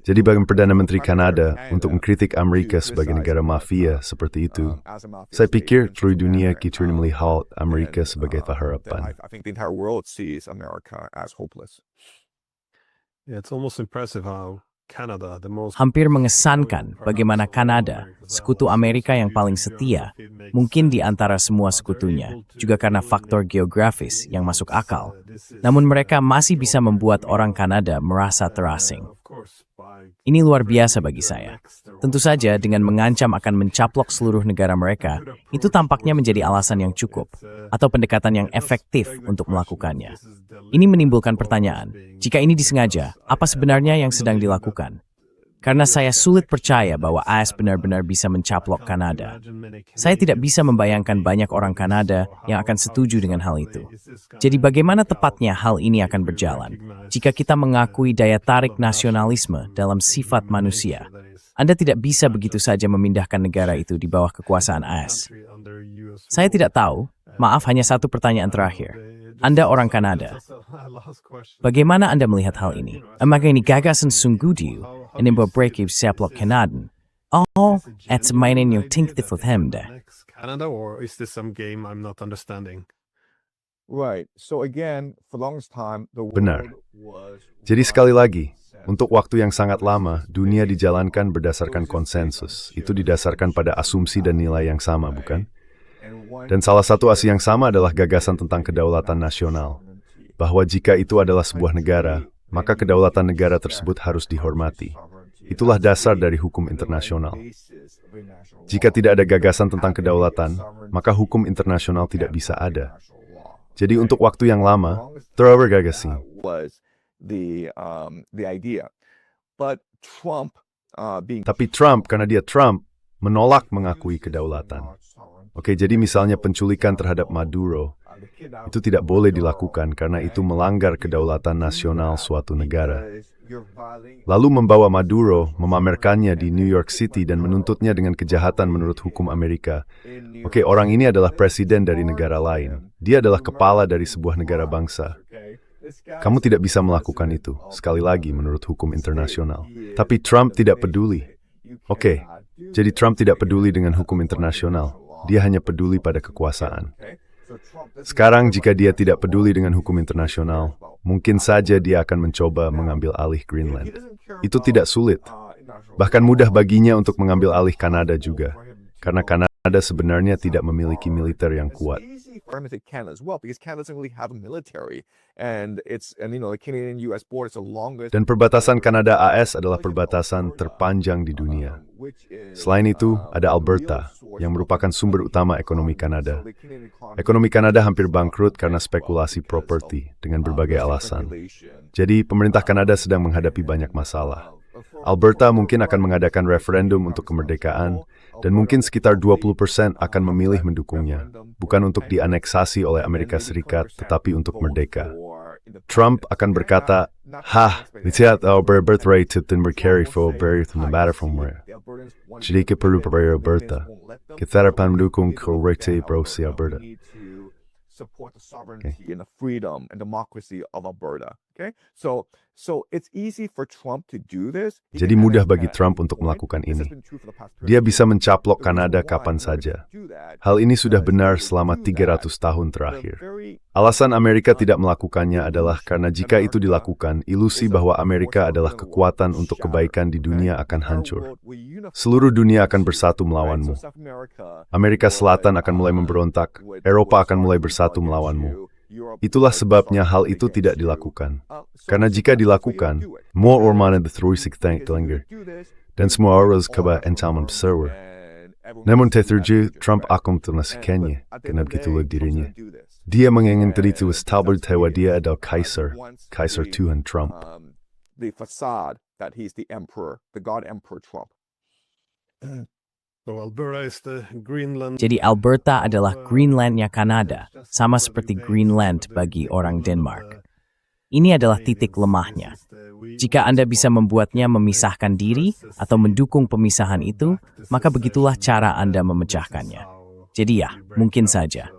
Jadi bagi Perdana Menteri Kanada untuk mengkritik Amerika sebagai negara mafia seperti itu, saya pikir seluruh dunia kita melihat Amerika sebagai harapan. I think the entire world sees America as hopeless. Yeah, it's almost impressive how Canada, the most Hampir mengesankan bagaimana Kanada, sekutu Amerika yang paling setia, mungkin di antara semua sekutunya, juga karena faktor geografis yang masuk akal. Namun mereka masih bisa membuat orang Kanada merasa terasing. Ini luar biasa bagi saya. Tentu saja dengan mengancam akan mencaplok seluruh negara mereka, itu tampaknya menjadi alasan yang cukup, atau pendekatan yang efektif untuk melakukannya. Ini menimbulkan pertanyaan, jika ini disengaja, apa sebenarnya yang sedang dilakukan? Karena saya sulit percaya bahwa AS benar-benar bisa mencaplok Kanada. Saya tidak bisa membayangkan banyak orang Kanada yang akan setuju dengan hal itu. Jadi bagaimana tepatnya hal ini akan berjalan? Jika kita mengakui daya tarik nasionalisme dalam sifat manusia, Anda tidak bisa begitu saja memindahkan negara itu di bawah kekuasaan AS. Saya tidak tahu, maaf hanya satu pertanyaan terakhir. Anda orang Kanada. Bagaimana Anda melihat hal ini? Apakah ini gagasan sungguh ini berbreak seplok Kanadan? Oh, at semainin yung tingtif of him deh. Canada, or is this some game I'm not understanding? Right. So again, for the longest time, the Benar. world was Jadi sekali lagi, untuk waktu yang sangat lama, dunia dijalankan berdasarkan konsensus. Itu didasarkan pada asumsi dan nilai yang sama, bukan? Dan salah satu asumsi yang sama adalah gagasan tentang kedaulatan nasional. Bahwa jika itu adalah sebuah negara, maka kedaulatan negara tersebut harus dihormati. Itulah dasar dari hukum internasional. Jika tidak ada gagasan tentang kedaulatan, maka hukum internasional tidak bisa ada. Jadi untuk waktu yang lama, tergagasi. was the idea. But Trump being Tapi Trump, karena dia Trump, menolak mengakui kedaulatan. Oke, jadi misalnya penculikan terhadap Maduro, itu tidak boleh dilakukan karena itu melanggar kedaulatan nasional suatu negara. Lalu membawa Maduro, memamerkannya di New York City dan menuntutnya dengan kejahatan menurut hukum Amerika. Oke, orang ini adalah presiden dari negara lain. Dia adalah kepala dari sebuah negara bangsa. Kamu tidak bisa melakukan itu, sekali lagi menurut hukum internasional. Tapi Trump tidak peduli. Oke, jadi Trump tidak peduli dengan hukum internasional. Dia hanya peduli pada kekuasaan. Sekarang jika dia tidak peduli dengan hukum internasional, mungkin saja dia akan mencoba mengambil alih Greenland. Itu tidak sulit. Bahkan mudah baginya untuk mengambil alih Kanada juga. Karena Kanada sebenarnya tidak memiliki militer yang kuat. for him to take Canada as well, because Canada doesn't really have a military, and the Canadian-U.S. border is the longest. Dan perbatasan Kanada AS adalah perbatasan terpanjang di dunia. Selain itu, ada Alberta, yang merupakan sumber utama ekonomi Kanada. Ekonomi Kanada hampir bangkrut karena spekulasi properti dengan berbagai alasan. Jadi, pemerintah Kanada sedang menghadapi banyak masalah. Alberta mungkin akan mengadakan referendum untuk kemerdekaan, dan mungkin sekitar 20% akan memilih mendukungnya, bukan untuk dianeksasi oleh Amerika Serikat, tetapi untuk merdeka. Trump akan berkata, lihat birth rate dan bercarry for birth from the matter from where. Jadi kita perlu percaya Alberta. Kita harus mendukung korupsi berosi Alberta. Support the sovereignty and the freedom and democracy of Alberta. Okay, so it's easy for Trump to do this. Jadi mudah bagi Trump untuk melakukan ini. Dia bisa mencaplok Kanada kapan saja. Hal ini sudah benar selama 300 tahun terakhir. Alasan Amerika tidak melakukannya adalah karena jika itu dilakukan, ilusi bahwa Amerika adalah kekuatan untuk kebaikan di dunia akan hancur. Seluruh dunia akan bersatu melawanmu. Amerika Selatan akan mulai memberontak, Eropa akan mulai bersatu melawanmu. Itulah sebabnya hal itu tidak dilakukan. Karena jika dilakukan, more or mana the tank langer. Dan semua orang kaba ancaman besar. Namun tertuju, Trump akan menasikannya, karena begitulah dirinya. Dia menginginkan itu established bahwa dia adalah Kaisar Tuhan Trump. The facade that he's the emperor, the God Emperor Trump. So Alberta is the Greenland. Jadi Alberta adalah Greenlandnya Kanada, sama seperti Greenland bagi orang Denmark. Ini adalah titik lemahnya. Jika Anda bisa membuatnya memisahkan diri atau mendukung pemisahan itu, maka begitulah cara Anda memecahkannya. Jadi ya, mungkin saja.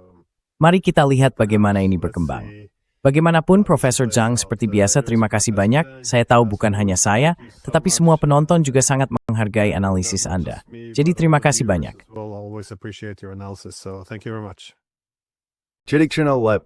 Mari kita lihat bagaimana ini berkembang. Bagaimanapun, Profesor Zhang, seperti biasa, terima kasih banyak. Saya tahu bukan hanya saya, tetapi semua penonton juga sangat menghargai analisis Anda. Jadi terima kasih banyak. We'll always appreciate your analysis, so thank you very much. Channel Lab